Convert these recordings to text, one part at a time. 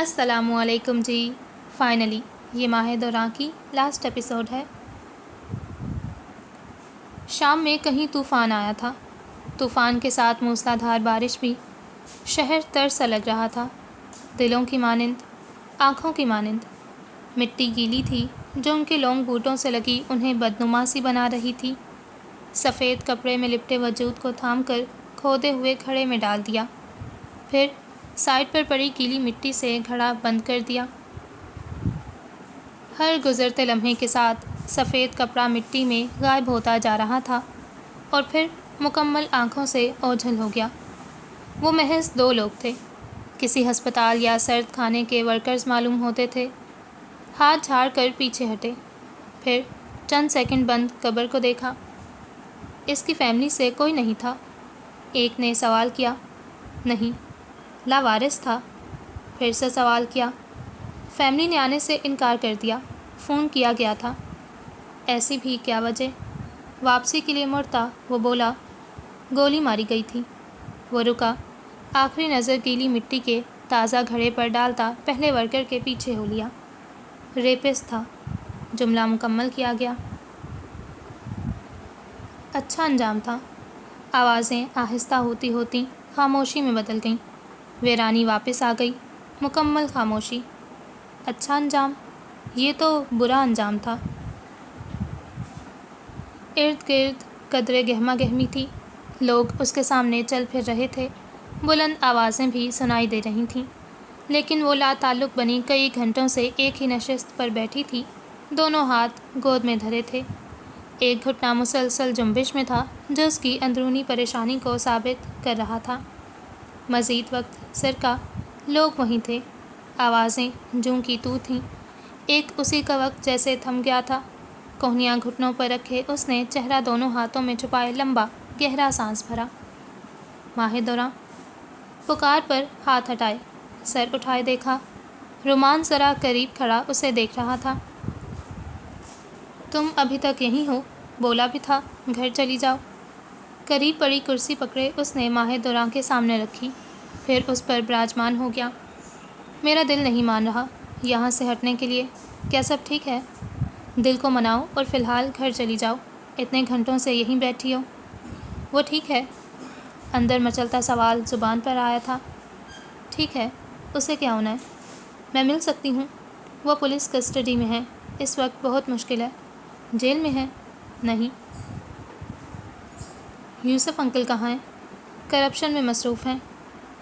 السلام علیکم جی. فائنلی یہ ماہ دوراں کی لاسٹ ایپیسوڈ ہے. شام میں کہیں طوفان آیا تھا. طوفان کے ساتھ موسلا دھار بارش بھی. شہر تر سا لگ رہا تھا، دلوں کی مانند، آنکھوں کی مانند. مٹی گیلی تھی جو ان کے لونگ بوٹوں سے لگی انہیں بدنما سی بنا رہی تھی. سفید کپڑے میں لپٹے وجود کو تھام کر کھودے ہوئے گھڑے میں ڈال دیا، پھر سائڈ پر پڑی گیلی مٹی سے گھڑا بند کر دیا. ہر گزرتے لمحے کے ساتھ سفید کپڑا مٹی میں غائب ہوتا جا رہا تھا اور پھر مکمل آنکھوں سے اوجھل ہو گیا. وہ محض 2 لوگ تھے. کسی ہسپتال یا سرد خانے کے ورکرز معلوم ہوتے تھے. ہاتھ جھاڑ کر پیچھے ہٹے، پھر چند سیکنڈ بند قبر کو دیکھا. اس کی فیملی سے کوئی نہیں تھا. ایک نے سوال کیا. نہیں، لاوارث تھا. پھر سے سوال کیا. فیملی نے آنے سے انکار کر دیا. فون کیا گیا تھا. ایسی بھی کیا وجہ؟ واپسی کے لیے مڑتا وہ بولا، گولی ماری گئی تھی. وہ رکا. آخری نظر گیلی مٹی کے تازہ گھڑے پر ڈالتا پہلے ورکر کے پیچھے ہو لیا. ریپسٹ تھا. جملہ مکمل کیا گیا. اچھا انجام تھا. آوازیں آہستہ ہوتی ہوتی خاموشی میں بدل گئیں. ویرانی واپس آ گئی. مکمل خاموشی. اچھا انجام؟ یہ تو برا انجام تھا. ارد گرد قدرے گہما گہمی تھی. لوگ اس کے سامنے چل پھر رہے تھے. بلند آوازیں بھی سنائی دے رہی تھیں. لیکن وہ لا تعلق بنی کئی گھنٹوں سے ایک ہی نشست پر بیٹھی تھی. دونوں ہاتھ گود میں دھرے تھے. ایک گھٹنا مسلسل جنبش میں تھا جو اس کی اندرونی پریشانی کو ثابت کر رہا تھا. مزید وقت سرکا. لوگ وہیں تھے. آوازیں جوں کی تو تھیں. ایک اسی کا وقت جیسے تھم گیا تھا. کوہنیاں گھٹنوں پر رکھے اس نے چہرہ دونوں ہاتھوں میں چھپائے لمبا گہرا سانس بھرا. ماہ دوراں. پکار پر ہاتھ ہٹائے، سر اٹھائے دیکھا. رومان ذرا قریب کھڑا اسے دیکھ رہا تھا. تم ابھی تک یہیں ہو؟ بولا بھی تھا گھر چلی جاؤ. قریب پڑی کرسی پکڑے اس نے ماہ دوراں کے سامنے رکھی، پھر اس پر براجمان ہو گیا. میرا دل نہیں مان رہا یہاں سے ہٹنے کے لیے. کیا سب ٹھیک ہے؟ دل کو مناؤ اور فی الحال گھر چلی جاؤ. اتنے گھنٹوں سے یہیں بیٹھی ہو. وہ ٹھیک ہے؟ اندر مچلتا سوال زبان پر آیا تھا. ٹھیک ہے، اسے کیا ہونا ہے؟ میں مل سکتی ہوں. وہ پولیس کسٹڈی میں ہے. اس وقت بہت مشکل ہے. جیل میں ہے؟ نہیں. یوسف انکل کہاں ہیں؟ کرپشن میں مصروف ہیں.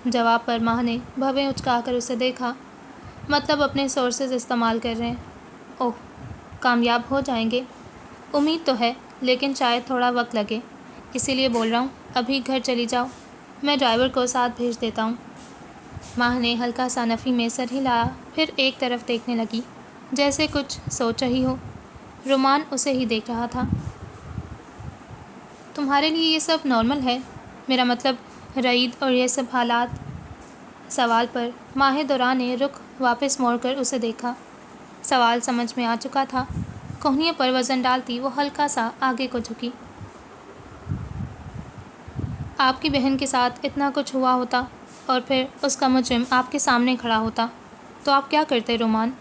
جواب پر ماہ نے بھویں اچکا کر اسے دیکھا. مطلب اپنے سورسز استعمال کر رہے ہیں. اوہ، کامیاب ہو جائیں گے. امید تو ہے لیکن شاید تھوڑا وقت لگے. اسی لیے بول رہا ہوں ابھی گھر چلی جاؤ. میں ڈرائیور کو ساتھ بھیج دیتا ہوں. ماہ نے ہلکا سا نفی میں سر ہلایا، پھر ایک طرف دیکھنے لگی جیسے کچھ سوچ رہی ہو. رومان اسے ہی دیکھ رہا تھا. تمہارے لیے یہ سب نارمل ہے؟ میرا مطلب رعید اور یہ سب حالات. سوال پر ماہ دوراں نے رخ واپس موڑ کر اسے دیکھا. سوال سمجھ میں آ چکا تھا. کوہنیوں پر وزن ڈالتی وہ ہلکا سا آگے کو جھکی. آپ کی بہن کے ساتھ اتنا کچھ ہوا ہوتا اور پھر اس کا مجرم آپ کے سامنے کھڑا ہوتا تو آپ کیا کرتے رومان؟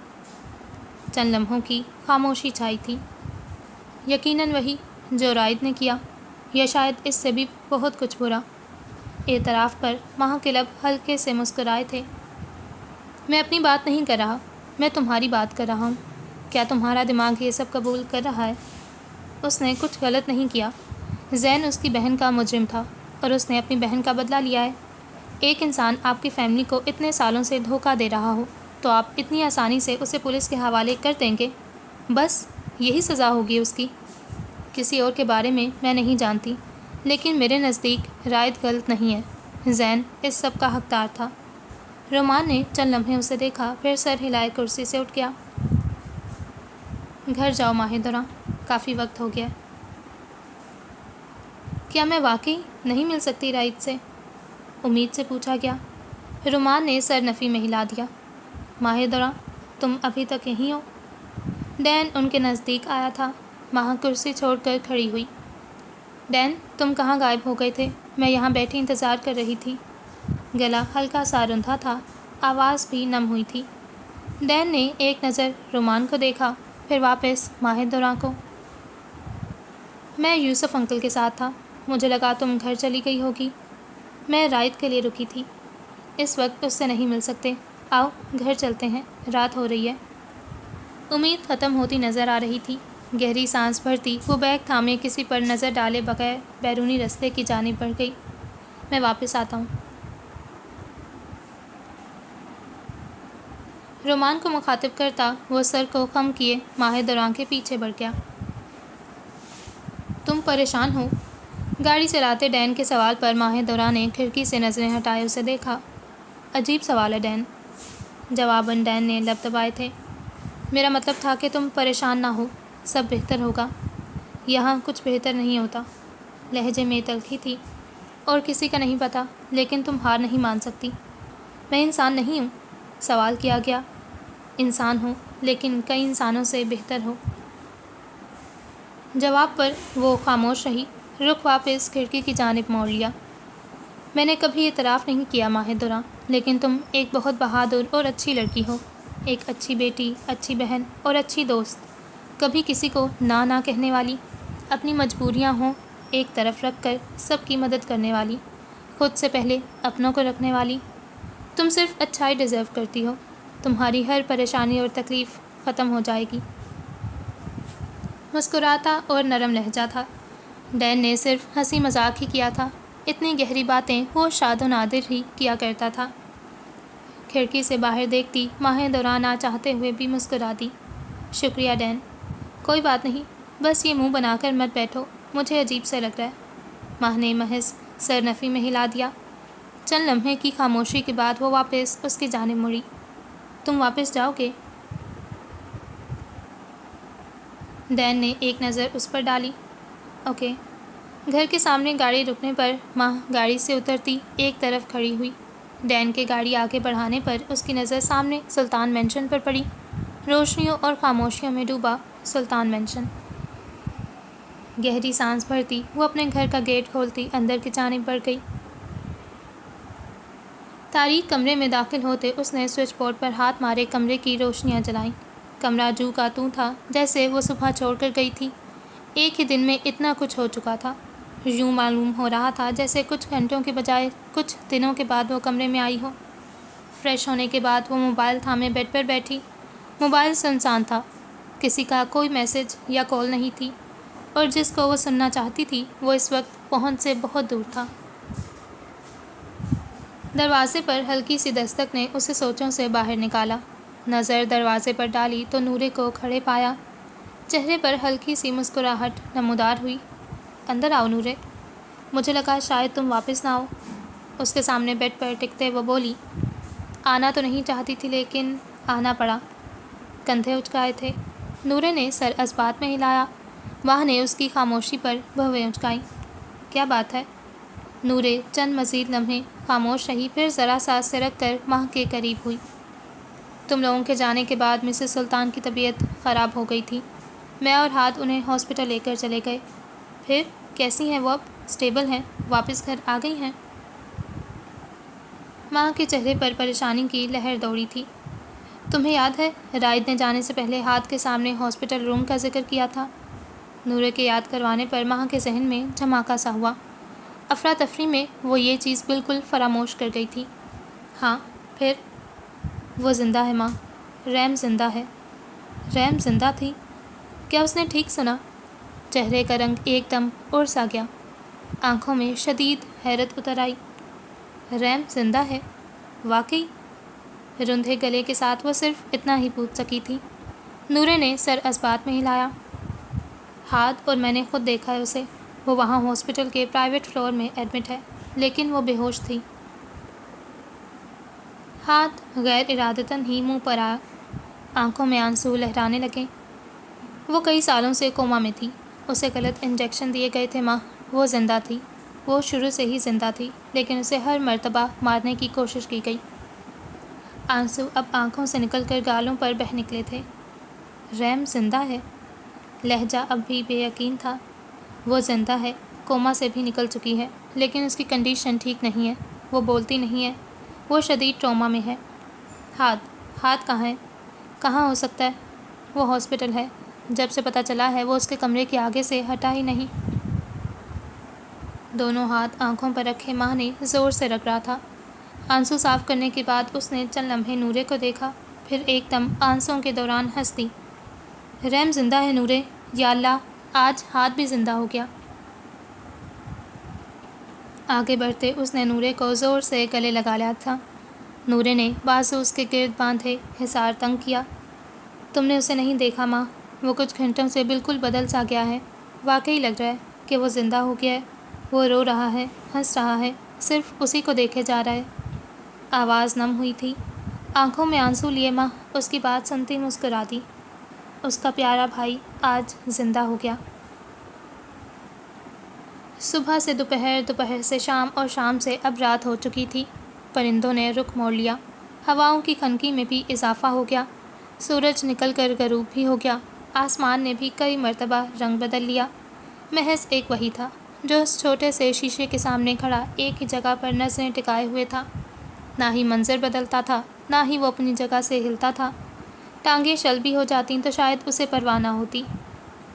چند لمحوں کی خاموشی چھائی تھی. یقیناً وہی جو رائد نے کیا، یا شاید اس سے بھی بہت کچھ برا. اعتراف پر ماہ کے لب ہلکے سے مسکرائے تھے. میں اپنی بات نہیں کر رہا، میں تمہاری بات کر رہا ہوں. کیا تمہارا دماغ یہ سب قبول کر رہا ہے؟ اس نے کچھ غلط نہیں کیا. زین اس کی بہن کا مجرم تھا اور اس نے اپنی بہن کا بدلہ لیا ہے. ایک انسان آپ کی فیملی کو اتنے سالوں سے دھوکہ دے رہا ہو تو آپ اتنی آسانی سے اسے پولیس کے حوالے کر دیں گے؟ بس یہی سزا ہوگی اس کی. کسی اور کے بارے میں میں نہیں جانتی، لیکن میرے نزدیک رائد غلط نہیں ہے. زین اس سب کا حقدار تھا. رومان نے چند لمحے اسے دیکھا، پھر سر ہلائے کرسی سے اٹھ گیا. گھر جاؤ ماہ دوراں، کافی وقت ہو گیا. کیا میں واقعی نہیں مل سکتی رائد سے؟ امید سے پوچھا گیا. رومان نے سر نفی میں ہلا دیا. ماہ دوراں، تم ابھی تک یہیں ہو؟ ڈین ان کے نزدیک آیا تھا. ماہ کرسی چھوڑ کر کھڑی ہوئی. ڈین، تم کہاں غائب ہو گئے تھے؟ میں یہاں بیٹھی انتظار کر رہی تھی. گلا ہلکا سا رندھا تھا. آواز بھی نم ہوئی تھی۔ ڈین نے ایک نظر رومان کو دیکھا، پھر واپس ماہر دوراں کو۔ میں یوسف انکل کے ساتھ تھا، مجھے لگا تم گھر چلی گئی ہوگی۔ میں رائد کے لیے رکی تھی، اس وقت اس سے نہیں مل سکتے۔ آؤ گھر چلتے ہیں، رات ہو رہی ہے۔ امید ختم ہوتی نظر آ رہی تھی۔ گہری سانس بھرتی وہ بیگ تھامے کسی پر نظر ڈالے بغیر بیرونی رستے کی جانب بڑھ گئی۔ میں واپس آتا ہوں۔ رومان کو مخاطب کرتا وہ سر کو خم کیے ماہر دوراں کے پیچھے بڑھ گیا۔ تم پریشان ہو؟ گاڑی چلاتے ڈین کے سوال پر ماہر دوراں نے کھڑکی سے نظریں ہٹائے اسے دیکھا۔ عجیب سوال ہے ڈین۔ جواباً ڈین نے لب دبائے تھے۔ میرا مطلب تھا کہ تم پریشان نہ ہو، سب بہتر ہوگا۔ یہاں کچھ بہتر نہیں ہوتا۔ لہجے میں تلخی تھی۔ اور کسی کا نہیں پتہ، لیکن تم ہار نہیں مان سکتی۔ میں انسان نہیں ہوں؟ سوال کیا گیا۔ انسان ہو، لیکن کئی انسانوں سے بہتر ہو۔ جواب پر وہ خاموش رہی، رخ واپس کھڑکی کی جانب موڑ لیا۔ میں نے کبھی اعتراف نہیں کیا ماہر دوراں، لیکن تم ایک بہت بہادر اور اچھی لڑکی ہو، ایک اچھی بیٹی، اچھی بہن اور اچھی دوست، کبھی کسی کو نہ کہنے والی، اپنی مجبوریاں ہوں ایک طرف رکھ کر سب کی مدد کرنے والی، خود سے پہلے اپنوں کو رکھنے والی۔ تم صرف اچھائی ڈیزرو کرتی ہو، تمہاری ہر پریشانی اور تکلیف ختم ہو جائے گی۔ مسکراتا اور نرم لہجہ تھا۔ ڈین نے صرف ہنسی مذاق ہی کیا تھا، اتنی گہری باتیں وہ شاد و نادر ہی کیا کرتا تھا۔ کھڑکی سے باہر دیکھتی ماہر دوراں نہ چاہتے ہوئے بھی مسکرا دی۔ شکریہ ڈین۔ کوئی بات نہیں، بس یہ منہ بنا کر مت بیٹھو، مجھے عجیب سا لگ رہا ہے۔ ماہ نے محض سر نفی میں ہلا دیا۔ چند لمحے کی خاموشی کے بعد وہ واپس اس کی جانب مڑی۔ تم واپس جاؤ گے؟ ڈین نے ایک نظر اس پر ڈالی۔ اوکے۔ گھر کے سامنے گاڑی رکنے پر ماہ گاڑی سے اترتی ایک طرف کھڑی ہوئی۔ ڈین کے گاڑی آگے بڑھانے پر اس کی نظر سامنے سلطان مینشن پر پڑی، روشنیوں اور خاموشیوں میں ڈوبا سلطان مینشن۔ گہری سانس بھرتی وہ اپنے گھر کا گیٹ کھولتی اندر کی جانب بڑھ گئی۔ تاریک کمرے میں داخل ہوتے اس نے سوئچ بورڈ پر ہاتھ مارے کمرے کی روشنیاں جلائیں۔ کمرہ جو کا توں تھا جیسے وہ صبح چھوڑ کر گئی تھی۔ ایک ہی دن میں اتنا کچھ ہو چکا تھا۔ یوں معلوم ہو رہا تھا جیسے کچھ گھنٹوں کے بجائے کچھ دنوں کے بعد وہ کمرے میں آئی ہو۔ فریش ہونے کے بعد وہ موبائل تھامے بیڈ پر بیٹھی۔ موبائل سنسان تھا، کسی کا کوئی میسج یا کال نہیں تھی، اور جس کو وہ سننا چاہتی تھی وہ اس وقت پہنچ سے بہت دور تھا۔ دروازے پر ہلکی سی دستک نے اسے سوچوں سے باہر نکالا۔ نظر دروازے پر ڈالی تو نورے کو کھڑے پایا۔ چہرے پر ہلکی سی مسکراہٹ نمودار ہوئی۔ اندر آؤ نورے، مجھے لگا شاید تم واپس نہ آؤ۔ اس کے سامنے بیڈ پر ٹکتے وہ بولی۔ آنا تو نہیں چاہتی تھی لیکن آنا پڑا۔ کندھے اچکائے تھے۔ نورے نے سر اثبات میں ہلایا۔ ماہ نے اس کی خاموشی پر بھویں اچکائیں۔ کیا بات ہے؟ نورے چند مزید لمحے خاموش رہی، پھر ذرا سا سرک کر ماہ کے قریب ہوئی۔ تم لوگوں کے جانے کے بعد مسز سلطان کی طبیعت خراب ہو گئی تھی، میں اور ہاتھ انہیں ہاسپٹل لے کر چلے گئے۔ پھر کیسی ہیں وہ اب؟ اسٹیبل ہیں؟ واپس گھر آ گئی ہیں؟ ماہ کے چہرے پر پریشانی کی لہر دوڑی تھی۔ تمہیں یاد ہے رائد نے جانے سے پہلے ہاتھ کے سامنے ہاسپٹل روم کا ذکر کیا تھا؟ نورے کے یاد کروانے پر ماہ کے ذہن میں دھماکہ سا ہوا۔ افراتفری میں وہ یہ چیز بالکل فراموش کر گئی تھی۔ ہاں، پھر؟ وہ زندہ ہے ماں، ریم زندہ ہے۔ ریم زندہ تھی؟ کیا اس نے ٹھیک سنا؟ چہرے کا رنگ ایک دم اڑ سا گیا، آنکھوں میں شدید حیرت اتر آئی۔ ریم زندہ ہے؟ واقعی؟ رندھے گلے کے ساتھ وہ صرف اتنا ہی پوچھ سکی تھی۔ نورے نے سر اثبات میں ہلایا۔ ہاتھ اور میں نے خود دیکھا ہے اسے، وہ وہاں ہاسپٹل کے پرائیویٹ فلور میں ایڈمٹ ہے، لیکن وہ بے ہوش تھی۔ ہاتھ غیر ارادتاً ہی منہ پر آیا، آنکھوں میں آنسو لہرانے لگے۔ وہ کئی سالوں سے کوما میں تھی، اسے غلط انجیکشن دیے گئے تھے ماں، وہ زندہ تھی، وہ شروع سے ہی زندہ تھی، لیکن اسے ہر مرتبہ مارنے کی کوشش کی گئی۔ آنسو اب آنکھوں سے نکل کر گالوں پر بہہ نکلے تھے۔ ریم زندہ ہے؟ لہجہ اب بھی بے یقین تھا۔ وہ زندہ ہے، کوما سے بھی نکل چکی ہے، لیکن اس کی کنڈیشن ٹھیک نہیں ہے، وہ بولتی نہیں ہے، وہ شدید ٹراما میں ہے۔ ہاتھ کہاں ہے؟ کہاں ہو سکتا ہے؟ وہ ہاسپٹل ہے، جب سے پتہ چلا ہے وہ اس کے کمرے کے آگے سے ہٹا ہی نہیں۔ دونوں ہاتھ آنکھوں پر رکھے ماہ نے زور سے رگڑا تھا۔ آنسو صاف کرنے کے بعد اس نے چند لمحے نورے کو دیکھا، پھر ایک دم آنسوؤں کے دوران ہنس دی۔ رحم زندہ ہے نورے، یا اللہ، آج ہاتھ بھی زندہ ہو گیا۔ آگے بڑھتے اس نے نورے کو زور سے گلے لگا لیا تھا۔ نورے نے بازو اس کے گرد باندھے حصار تنگ کیا۔ تم نے اسے نہیں دیکھا ماں، وہ کچھ گھنٹوں سے بالکل بدل سا گیا ہے۔ واقعی لگ رہا ہے کہ وہ زندہ ہو گیا ہے۔ وہ رو رہا ہے، ہنس رہا ہے، صرف اسی کو دیکھے جا رہا ہے۔ آواز نم ہوئی تھی، آنکھوں میں آنسو لیے ماہ اس کی بات سنتی مسکرا دی۔ اس کا پیارا بھائی آج زندہ ہو گیا۔ صبح سے دوپہر، دوپہر سے شام اور شام سے اب رات ہو چکی تھی۔ پرندوں نے رخ موڑ لیا، ہواؤں کی خنکی میں بھی اضافہ ہو گیا، سورج نکل کر غروب بھی ہو گیا، آسمان نے بھی کئی مرتبہ رنگ بدل لیا۔ محض ایک وہی تھا جو اس چھوٹے سے شیشے کے سامنے کھڑا ایک ہی جگہ پر نظریں ٹکائے ہوئے تھا۔ نہ ہی منظر بدلتا تھا، نہ ہی وہ اپنی جگہ سے ہلتا تھا۔ ٹانگیں شل بھی ہو جاتیں تو شاید اسے پرواہ نہ ہوتی۔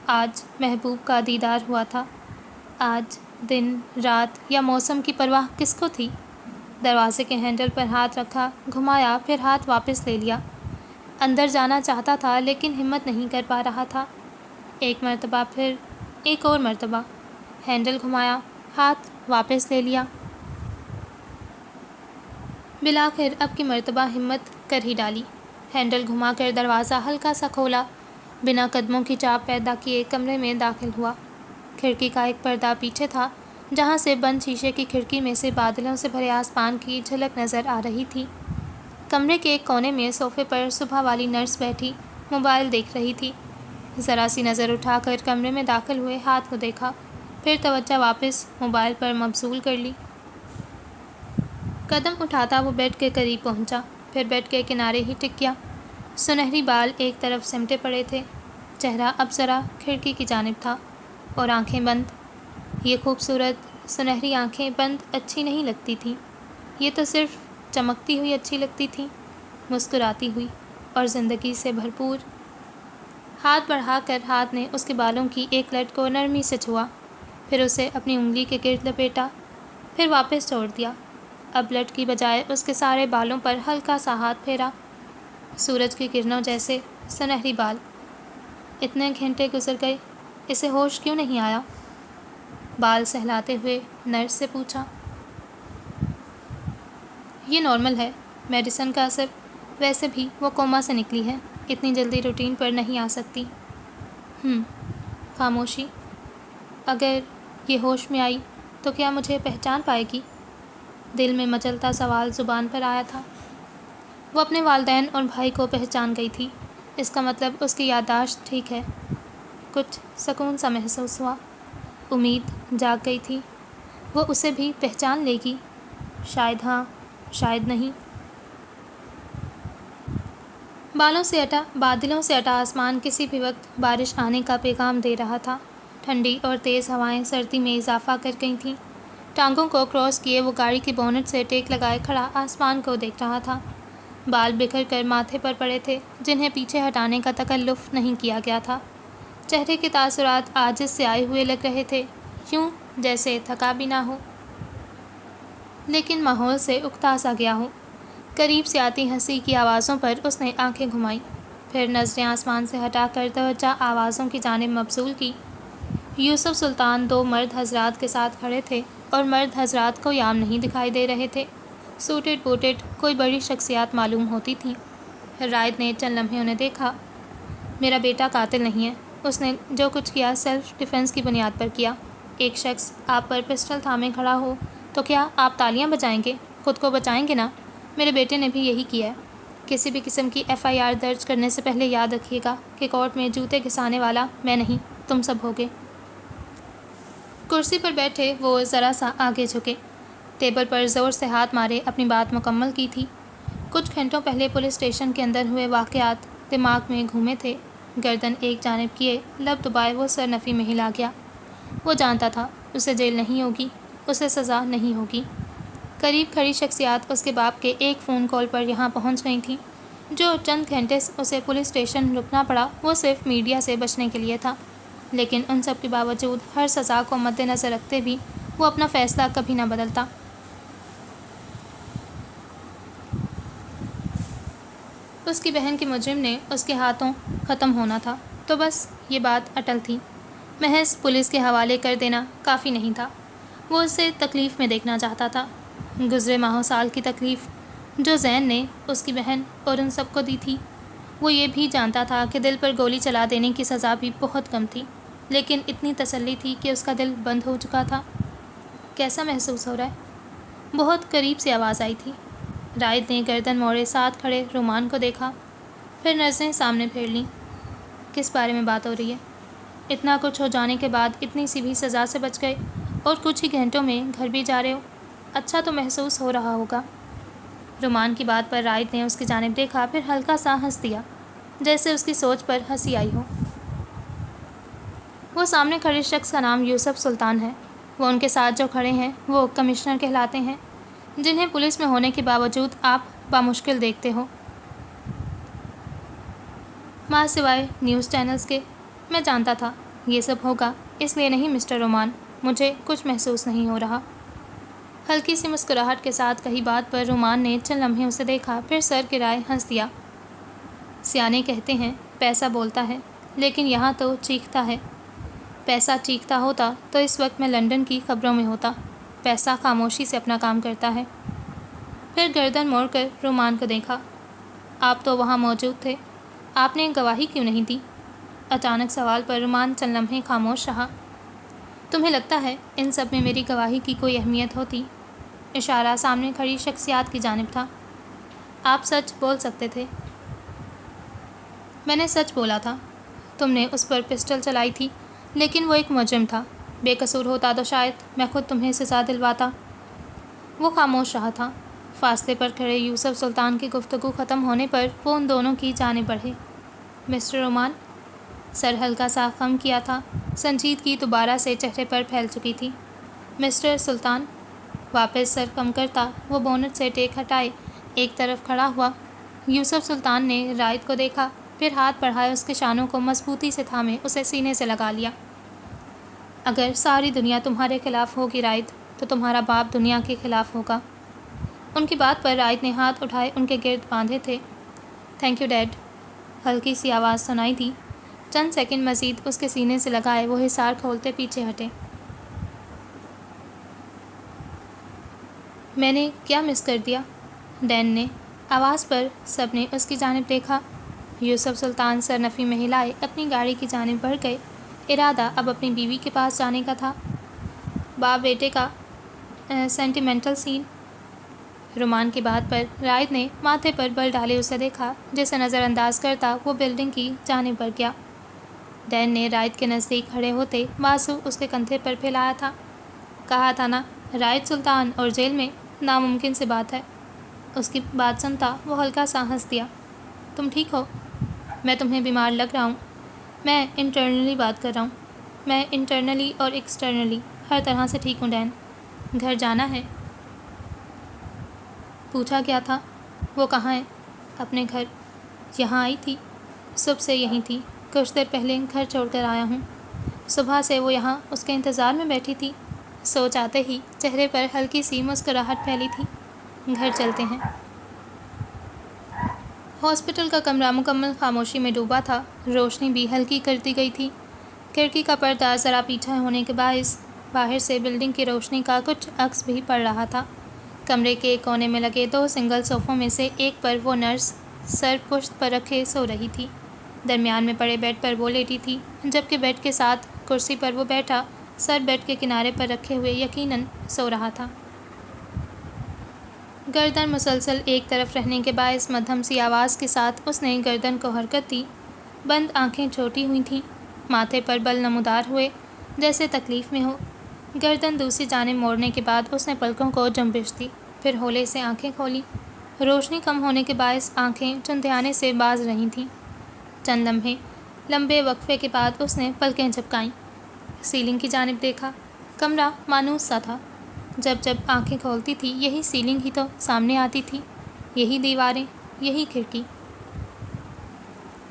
آج محبوب کا دیدار ہوا تھا۔ آج دن، رات یا موسم کی پرواہ کس کو تھی؟ دروازے کے ہینڈل پر ہاتھ رکھا، گھمایا، پھر ہاتھ واپس لے لیا۔ اندر جانا چاہتا تھا لیکن ہمت نہیں کر پا رہا تھا۔ ایک مرتبہ، پھر ایک اور مرتبہ، ہینڈل گھمایا، ہاتھ واپس لے لیا۔ بالآخر اب کی مرتبہ ہمت کر ہی ڈالی۔ ہینڈل گھما کر دروازہ ہلکا سا کھولا، بنا قدموں کی چاپ پیدا کیے کمرے میں داخل ہوا۔ کھڑکی کا ایک پردہ پیچھے تھا، جہاں سے بند شیشے کی کھڑکی میں سے بادلوں سے بھرے آسمان کی جھلک نظر آ رہی تھی۔ کمرے کے ایک کونے میں صوفے پر صبح والی نرس بیٹھی موبائل دیکھ رہی تھی۔ ذرا سی نظر اٹھا کر کمرے میں داخل ہوئے ہاتھ کو دیکھا، پھر توجہ واپس موبائل پر مبذول کر لی۔ قدم اٹھاتا وہ بیڈ کے قریب پہنچا، پھر بیڈ کے کنارے ہی ٹک گیا۔ سنہری بال ایک طرف سمٹے پڑے تھے، چہرہ اب ذرا کھڑکی کی جانب تھا، اور آنکھیں بند۔ یہ خوبصورت سنہری آنکھیں بند اچھی نہیں لگتی تھیں، یہ تو صرف چمکتی ہوئی اچھی لگتی تھیں، مسکراتی ہوئی اور زندگی سے بھرپور۔ ہاتھ بڑھا کر ہاتھ نے اس کے بالوں کی ایک لٹ کو نرمی سے چھوا، پھر اسے اپنی انگلی کے گرد لپیٹا، پھر واپس چھوڑ دیا۔ اب لٹ کی بجائے اس کے سارے بالوں پر ہلکا سا ہاتھ پھیرا، سورج کی کرنوں جیسے سنہری بال۔ اتنے گھنٹے گزر گئے، اسے ہوش کیوں نہیں آیا؟ بال سہلاتے ہوئے نرس سے پوچھا۔ یہ نارمل ہے، میڈیسن کا اثر، ویسے بھی وہ کوما سے نکلی ہے، اتنی جلدی روٹین پر نہیں آ سکتی۔ خاموشی۔ اگر یہ ہوش میں آئی تو کیا مجھے پہچان پائے گی؟ دل میں مچلتا سوال زبان پر آیا تھا۔ وہ اپنے والدین اور بھائی کو پہچان گئی تھی، اس کا مطلب اس کی یادداشت ٹھیک ہے۔ کچھ سکون سا محسوس ہوا، امید جاگ گئی تھی، وہ اسے بھی پہچان لے گی، شاید ہاں، شاید نہیں۔ بادلوں سے اٹا آسمان کسی بھی وقت بارش آنے کا پیغام دے رہا تھا۔ ٹھنڈی اور تیز ہوائیں سردی میں اضافہ کر گئی تھیں۔ ٹانگوں کو کراس کیے وہ گاڑی کی بونٹ سے ٹیک لگائے کھڑا آسمان کو دیکھ رہا تھا۔ بال بکھر کر ماتھے پر پڑے تھے، جنہیں پیچھے ہٹانے کا تکلف نہیں کیا گیا تھا۔ چہرے کے تاثرات عاجز سے آئے ہوئے لگ رہے تھے، یوں جیسے تھکا بھی نہ ہو، لیکن ماحول سے اکتا سا گیا ہو۔ قریب سے آتی ہنسی کی آوازوں پر اس نے آنکھیں گھمائیں، پھر نظریں آسمان سے ہٹا کر توجہ آوازوں کی جانب مبذول کی۔ یوسف سلطان دو مرد حضرات کے ساتھ کھڑے تھے، اور مرد حضرات کوئی عام نہیں دکھائی دے رہے تھے، سوٹڈ بوٹڈ کوئی بڑی شخصیات معلوم ہوتی تھیں۔ رائد نے چند لمحے انہیں دیکھا۔ میرا بیٹا قاتل نہیں ہے، اس نے جو کچھ کیا سیلف ڈیفنس کی بنیاد پر کیا۔ ایک شخص آپ پر پسٹل تھامے کھڑا ہو تو کیا آپ تالیاں بجائیں گے؟ خود کو بچائیں گے نا؟ میرے بیٹے نے بھی یہی کیا ہے۔ کسی بھی قسم کی FIR درج کرنے سے پہلے یاد رکھیے گا کہ کورٹ میں جوتے گھسانے والا میں نہیں، تم سب ہوگے۔ کرسی پر بیٹھے وہ ذرا سا آگے جھکے، ٹیبل پر زور سے ہاتھ مارے اپنی بات مکمل کی تھی۔ کچھ گھنٹوں پہلے پولیس اسٹیشن کے اندر ہوئے واقعات دماغ میں گھومے تھے۔ گردن ایک جانب کیے، لب دبائے وہ سر نفی میں ہلا گیا۔ وہ جانتا تھا اسے جیل نہیں ہوگی، اسے سزا نہیں ہوگی۔ قریب کھڑی شخصیات اس کے باپ کے ایک فون کال پر یہاں پہنچ گئی تھیں۔ جو چند گھنٹے اسے پولیس اسٹیشن رکنا پڑا وہ صرف میڈیا سے بچنے کے لیے تھا، لیکن ان سب کے باوجود ہر سزا کو مد نظر رکھتے بھی وہ اپنا فیصلہ کبھی نہ بدلتا۔ اس کی بہن کے مجرم نے اس کے ہاتھوں ختم ہونا تھا، تو بس یہ بات اٹل تھی۔ محض پولیس کے حوالے کر دینا کافی نہیں تھا، وہ اسے تکلیف میں دیکھنا چاہتا تھا۔ گزرے ماہوں سال کی تکلیف جو زین نے اس کی بہن اور ان سب کو دی تھی، وہ یہ بھی جانتا تھا کہ دل پر گولی چلا دینے کی سزا بھی بہت کم تھی، لیکن اتنی تسلی تھی کہ اس کا دل بند ہو چکا تھا۔ کیسا محسوس ہو رہا ہے؟ بہت قریب سے آواز آئی تھی۔ رائد نے گردن موڑے ساتھ کھڑے رومان کو دیکھا، پھر نظریں سامنے پھیر لیں۔ کس بارے میں بات ہو رہی ہے؟ اتنا کچھ ہو جانے کے بعد اتنی سی بھی سزا سے بچ گئے اور کچھ ہی گھنٹوں میں گھر بھی جا رہے ہو، اچھا تو محسوس ہو رہا ہوگا۔ رومان کی بات پر رائد نے اس کی جانب دیکھا، پھر ہلکا سا ہنس دیا، جیسے اس کی سوچ پر ہنسی آئی ہو۔ وہ سامنے کھڑے شخص کا نام یوسف سلطان ہے۔ وہ ان کے ساتھ جو کھڑے ہیں وہ کمشنر کہلاتے ہیں، جنہیں پولیس میں ہونے کے باوجود آپ بامشکل دیکھتے ہو، ماں سوائے نیوز چینلز کے۔ میں جانتا تھا یہ سب ہوگا، اس لیے نہیں مسٹر رومان، مجھے کچھ محسوس نہیں ہو رہا۔ ہلکی سی مسکراہٹ کے ساتھ کہی بات پر رومان نے چند لمحے اسے دیکھا، پھر سر گرائے ہنس دیا۔ سیانے کہتے ہیں پیسہ بولتا ہے، لیکن یہاں تو چیختا ہے۔ پیسہ چیختا ہوتا تو اس وقت میں لندن کی خبروں میں ہوتا۔ پیسہ خاموشی سے اپنا کام کرتا ہے۔ پھر گردن موڑ کر رومان کو دیکھا۔ آپ تو وہاں موجود تھے، آپ نے گواہی کیوں نہیں دی؟ اچانک سوال پر رومان چند لمحے خاموش رہا۔ تمہیں لگتا ہے ان سب میں میری گواہی کی کوئی اہمیت ہوتی؟ اشارہ سامنے کھڑی شخصیات کی جانب تھا۔ آپ سچ بول سکتے تھے۔ میں نے سچ بولا تھا۔ تم نے اس پر پسٹل چلائی تھی، لیکن وہ ایک مجرم تھا۔ بے قصور ہوتا تو شاید میں خود تمہیں سزا دلواتا۔ وہ خاموش رہا تھا۔ فاصلے پر کھڑے یوسف سلطان کی گفتگو ختم ہونے پر وہ ان دونوں کی جانب بڑھے۔ مسٹر رومان، سر ہلکا سا خم کیا تھا، سنجیدگی دوبارہ سے چہرے پر پھیل چکی تھی۔ مسٹر سلطان، واپس سر خم کرتا وہ بونٹ سے ٹیک ہٹائے ایک طرف کھڑا ہوا۔ یوسف سلطان نے رائد کو دیکھا، پھر ہاتھ بڑھائے اس کے شانوں کو مضبوطی سے تھامے اسے سینے سے لگا لیا۔ اگر ساری دنیا تمہارے خلاف ہوگی رائد، تو تمہارا باپ دنیا کے خلاف ہوگا۔ ان کی بات پر رائد نے ہاتھ اٹھائے ان کے گرد باندھے تھے۔ تھینک یو ڈیڈ، ہلکی سی آواز سنائی دی۔ چند سیکنڈ مزید اس کے سینے سے لگائے وہ حصار کھولتے پیچھے ہٹے۔ میں نے کیا مس کر دیا؟ ڈین نے آواز پر سب نے اس کی جانب دیکھا۔ یوسف سلطان سرنفی میں ہلائے اپنی گاڑی کی جانب بڑھ گئے۔ ارادہ اب اپنی بیوی کے پاس جانے کا تھا۔ باپ بیٹے کا سینٹیمنٹل سین۔ رومان کی بات پر رائد نے ماتھے پر بل ڈالے اسے دیکھا، جسے نظر انداز کرتا وہ بلڈنگ کی جانب بڑھ گیا۔ ڈین نے رائد کے نزدیک کھڑے ہوتے بازو اس کے کندھے پر پھیلایا تھا۔ کہا تھا نا، رائد سلطان اور جیل میں، ناممکن سی بات ہے۔ اس کی بات سنتا وہ ہلکا سا ہنس دیا۔ تم ٹھیک ہو؟ میں تمہیں بیمار لگ رہا ہوں؟ میں انٹرنلی بات کر رہا ہوں۔ میں انٹرنلی اور ایکسٹرنلی ہر طرح سے ٹھیک ہوں ڈین۔ گھر جانا ہے؟ پوچھا کیا تھا؟ وہ کہاں ہے؟ اپنے گھر۔ یہاں آئی تھی؟ صبح سے یہیں تھی، کچھ دیر پہلے گھر چھوڑ کر آیا ہوں۔ صبح سے وہ یہاں اس کے انتظار میں بیٹھی تھی۔ سوچ آتے ہی چہرے پر ہلکی سی مسکراہٹ پھیلی تھی۔ گھر چلتے ہیں۔ ہاسپٹل کا کمرہ مکمل خاموشی میں ڈوبا تھا۔ روشنی بھی ہلکی کر دی گئی تھی۔ کھڑکی کا پردہ ذرا پیچھا ہونے کے باعث باہر سے بلڈنگ کی روشنی کا کچھ عکس بھی پڑ رہا تھا۔ کمرے کے ایک کونے میں لگے دو سنگل صوفوں میں سے ایک پر وہ نرس سر پشت پر رکھے سو رہی تھی۔ درمیان میں پڑے بیڈ پر وہ لیٹی تھی، جبکہ بیڈ کے ساتھ کرسی پر وہ بیٹھا سر بیڈ کے کنارے پر رکھے ہوئے یقیناً سو رہا تھا۔ گردن مسلسل ایک طرف رہنے کے باعث مدھم سی آواز کے ساتھ اس نے گردن کو حرکت دی۔ بند آنکھیں چھوٹی ہوئی تھیں، ماتھے پر بل نمودار ہوئے جیسے تکلیف میں ہو۔ گردن دوسری جانب موڑنے کے بعد اس نے پلکوں کو جنبش دی، پھر ہولے سے آنکھیں کھولیں۔ روشنی کم ہونے کے باعث آنکھیں چندھیانے سے باز رہی تھیں۔ چند لمحے لمبے وقفے کے بعد اس نے پلکیں جھپکائیں، سیلنگ کی جانب دیکھا۔ کمرہ مانوس سا تھا۔ جب جب آنکھیں کھولتی تھی یہی سیلنگ ہی تو سامنے آتی تھی، یہی دیواریں، یہی کھڑکی۔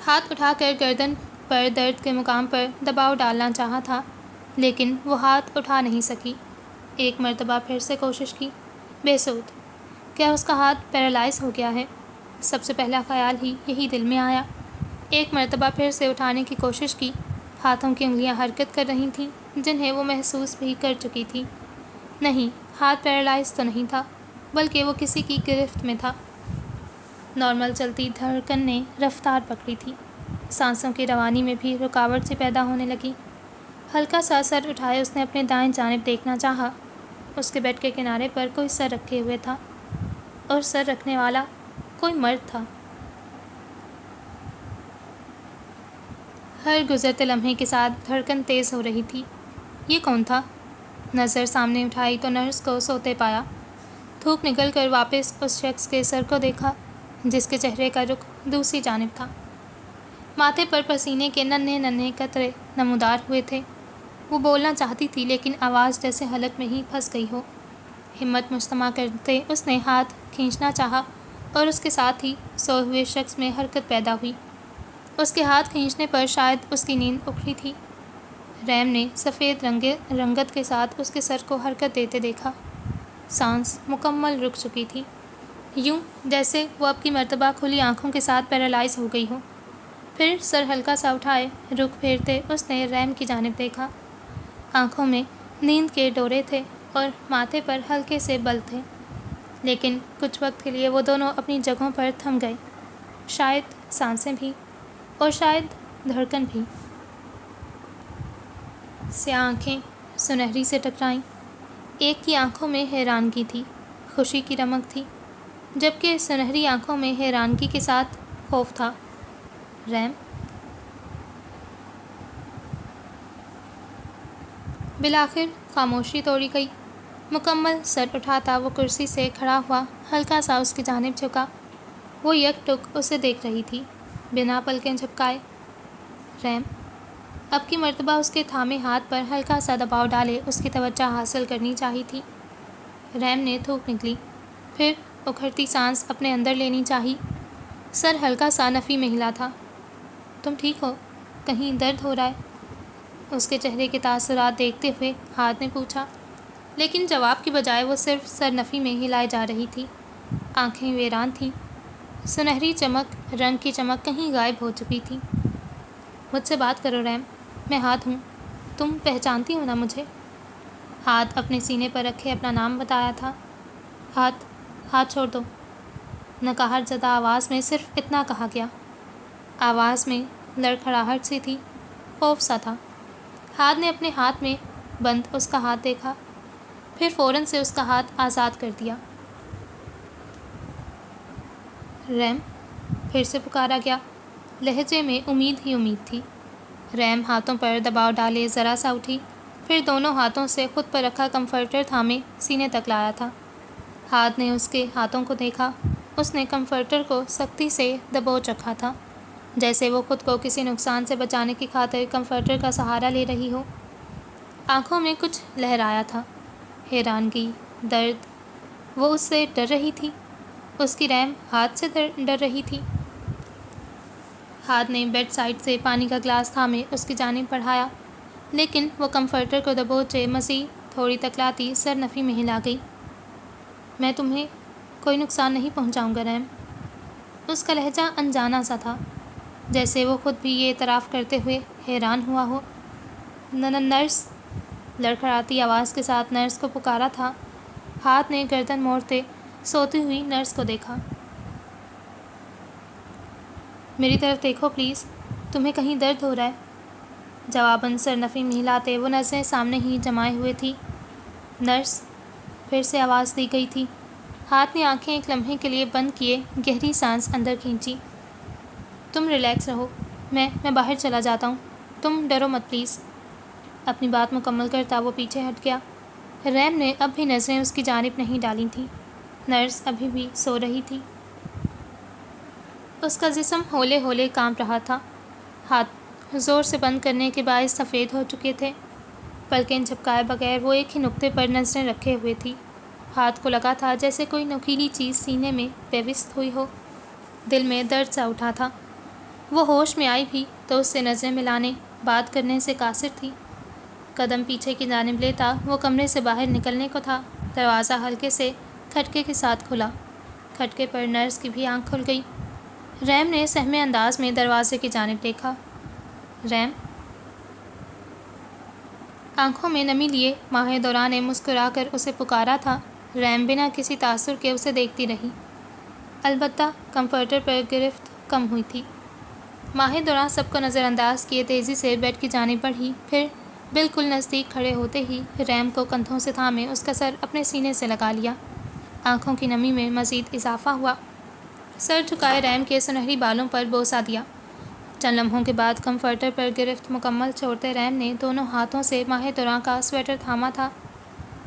ہاتھ اٹھا کر گردن پر درد کے مقام پر دباؤ ڈالنا چاہا تھا، لیکن وہ ہاتھ اٹھا نہیں سکی۔ ایک مرتبہ پھر سے کوشش کی، بے سود۔ کیا اس کا ہاتھ پیرالائز ہو گیا ہے؟ سب سے پہلا خیال ہی یہی دل میں آیا۔ ایک مرتبہ پھر سے اٹھانے کی کوشش کی۔ ہاتھوں کی انگلیاں حرکت کر رہی تھیں، جنہیں وہ محسوس بھی کر چکی تھی۔ نہیں، ہاتھ پیرالائز تو نہیں تھا، بلکہ وہ کسی کی گرفت میں تھا۔ نارمل چلتی دھڑکن نے رفتار پکڑی تھی، سانسوں کی روانی میں بھی رکاوٹ سی پیدا ہونے لگی۔ ہلکا سا سر اٹھائے اس نے اپنے دائیں جانب دیکھنا چاہا۔ اس کے بیڈ کے کنارے پر کوئی سر رکھے ہوئے تھا، اور سر رکھنے والا کوئی مرد تھا۔ ہر گزرتے لمحے کے ساتھ دھڑکن تیز ہو رہی تھی۔ یہ کون تھا؟ نظر سامنے اٹھائی تو نرس کو سوتے پایا۔ دھوپ نکل کر واپس اس شخص کے سر کو دیکھا، جس کے چہرے کا رخ دوسری جانب تھا۔ ماتھے پر پسینے کے ننھے ننھے قطرے نمودار ہوئے تھے۔ وہ بولنا چاہتی تھی، لیکن آواز جیسے حلق میں ہی پھنس گئی ہو۔ ہمت مجتمع کرتے اس نے ہاتھ کھینچنا چاہا، اور اس کے ساتھ ہی سوئے ہوئے شخص میں حرکت پیدا ہوئی۔ اس کے ہاتھ کھینچنے پر شاید اس کی نیند اکھڑی تھی۔ ریم نے سفید رنگت کے ساتھ اس کے سر کو حرکت دیتے دیکھا۔ سانس مکمل رک چکی تھی، یوں جیسے وہ اب کی مرتبہ کھلی آنکھوں کے ساتھ پیرالائز ہو گئی ہو۔ پھر سر ہلکا سا اٹھائے رخ پھیرتے اس نے ریم کی جانب دیکھا۔ آنکھوں میں نیند کے ڈورے تھے اور ماتھے پر ہلکے سے بل تھے، لیکن کچھ وقت کے لیے وہ دونوں اپنی جگہوں پر تھم گئے، شاید سانسیں بھی، اور شاید دھڑکن بھی۔ سیاہ آنکھیں سنہری سے ٹکرائیں۔ ایک کی آنکھوں میں حیرانگی تھی، خوشی کی رمق تھی، جبکہ سنہری آنکھوں میں حیرانگی کے ساتھ خوف تھا۔ ریم؟ بالآخر خاموشی توڑی گئی۔ مکمل سر اٹھاتا وہ کرسی سے کھڑا ہوا، ہلکا سا اس کی جانب جھکا۔ وہ یک ٹک اسے دیکھ رہی تھی، بنا پلکیں جھپکائے۔ ریم؟ اب کی مرتبہ اس کے تھامے ہاتھ پر ہلکا سا دباؤ ڈالے اس کی توجہ حاصل کرنی چاہی تھی۔ ریم نے تھوک نکلی، پھر اکھڑتی سانس اپنے اندر لینی چاہی۔ سر ہلکا سا نفی میں ہلا تھا۔ تم ٹھیک ہو؟ کہیں درد ہو رہا ہے؟ اس کے چہرے کے تاثرات دیکھتے ہوئے ہاتھ نے پوچھا، لیکن جواب کی بجائے وہ صرف سر نفی میں ہلائے جا رہی تھی۔ آنکھیں ویران تھیں، سنہری چمک، رنگ کی چمک کہیں غائب ہو چکی تھی۔ مجھ سے بات کرو ریم، میں ہاتھ ہوں، تم پہچانتی ہو نا مجھے؟ ہاتھ اپنے سینے پر رکھے اپنا نام بتایا تھا۔ ہاتھ چھوڑ دو، نکاہٹ زدہ آواز میں صرف اتنا کہا گیا۔ آواز میں لڑکھڑاہٹ سی تھی، خوف سا تھا۔ ہاتھ نے اپنے ہاتھ میں بند اس کا ہاتھ دیکھا، پھر فوراً سے اس کا ہاتھ آزاد کر دیا۔ ریم؟ پھر سے پکارا گیا، لہجے میں امید ہی امید تھی۔ ریم ہاتھوں پر دباؤ ڈالے ذرا سا اٹھی، پھر دونوں ہاتھوں سے خود پر رکھا کمفرٹر تھامے سینے تک لایا تھا۔ ہاتھ نے اس کے ہاتھوں کو دیکھا۔ اس نے کمفرٹر کو سختی سے دبوچ رکھا تھا، جیسے وہ خود کو کسی نقصان سے بچانے کی خاطر کمفرٹر کا سہارا لے رہی ہو۔ آنکھوں میں کچھ لہرایا تھا، حیرانگی، درد۔ وہ اس سے ڈر رہی تھی؟ اس کی ریم ہاتھ سے ڈر رہی تھی؟ ہاتھ نے بیڈ سائڈ سے پانی کا گلاس تھامے اس کی جانب بڑھایا، لیکن وہ کمفرٹر کو دبوچے مزید تھوڑی تکلاتی سر نفی میں ہلا گئی۔ میں تمہیں کوئی نقصان نہیں پہنچاؤں گا ریم۔ اس کا لہجہ انجانا سا تھا، جیسے وہ خود بھی یہ اعتراف کرتے ہوئے حیران ہوا ہو۔ نرس؟ لڑکھڑاتی آواز کے ساتھ نرس کو پکارا تھا۔ ہاتھ نے گردن موڑتے سوتی ہوئی نرس کو دیکھا۔ میری طرف دیکھو پلیز، تمہیں کہیں درد ہو رہا ہے؟ جواباً سر نفی میں ہلاتے وہ نظریں سامنے ہی جمائے ہوئے تھی۔ نرس؟ پھر سے آواز دی گئی تھی۔ ہاتھ نے آنکھیں ایک لمحے کے لیے بند کیے گہری سانس اندر کھینچی۔ تم ریلیکس رہو، میں باہر چلا جاتا ہوں، تم ڈرو مت پلیز۔ اپنی بات مکمل کرتا وہ پیچھے ہٹ گیا۔ ریم نے اب بھی نظریں اس کی جانب نہیں ڈالی تھیں۔ نرس ابھی بھی سو رہی تھی۔ اس کا جسم ہولے ہولے کانپ رہا تھا۔ ہاتھ زور سے بند کرنے کے باعث سفید ہو چکے تھے۔ پلکیں جھپکائے بغیر وہ ایک ہی نقطے پر نظریں رکھے ہوئے تھی۔ ہاتھ کو لگا تھا جیسے کوئی نوکیلی چیز سینے میں پیوست ہوئی ہو۔ دل میں درد سا اٹھا تھا۔ وہ ہوش میں آئی بھی تو اس سے نظریں ملانے، بات کرنے سے قاصر تھی۔ قدم پیچھے کی جانب لیتا وہ کمرے سے باہر نکلنے کو تھا، دروازہ ہلکے سے کھٹکے کے ساتھ کھلا۔ کھٹکے پر نرس کی بھی آنکھ کھل گئی۔ ریم نے سہمے انداز میں دروازے کی جانب دیکھا۔ ریم؟ آنکھوں میں نمی لیے ماہ دورہ نے مسکرا کر اسے پکارا تھا۔ ریم بنا کسی تاثر کے اسے دیکھتی رہی، البتہ کمفرٹر پر گرفت کم ہوئی تھی۔ ماہ دورہ سب کو نظر انداز کیے تیزی سے بیڈ کی جانب بڑھی، پھر بالکل نزدیک کھڑے ہوتے ہی ریم کو کندھوں سے تھامے اس کا سر اپنے سینے سے لگا لیا۔ آنکھوں کی نمی میں مزید اضافہ ہوا۔ سر جھکائے ریم کے سنہری بالوں پر بوسہ دیا۔ چند لمحوں کے بعد کمفرٹر پر گرفت مکمل چھوڑتے ریم نے دونوں ہاتھوں سے ماہ دورہ کا سویٹر تھاما تھا۔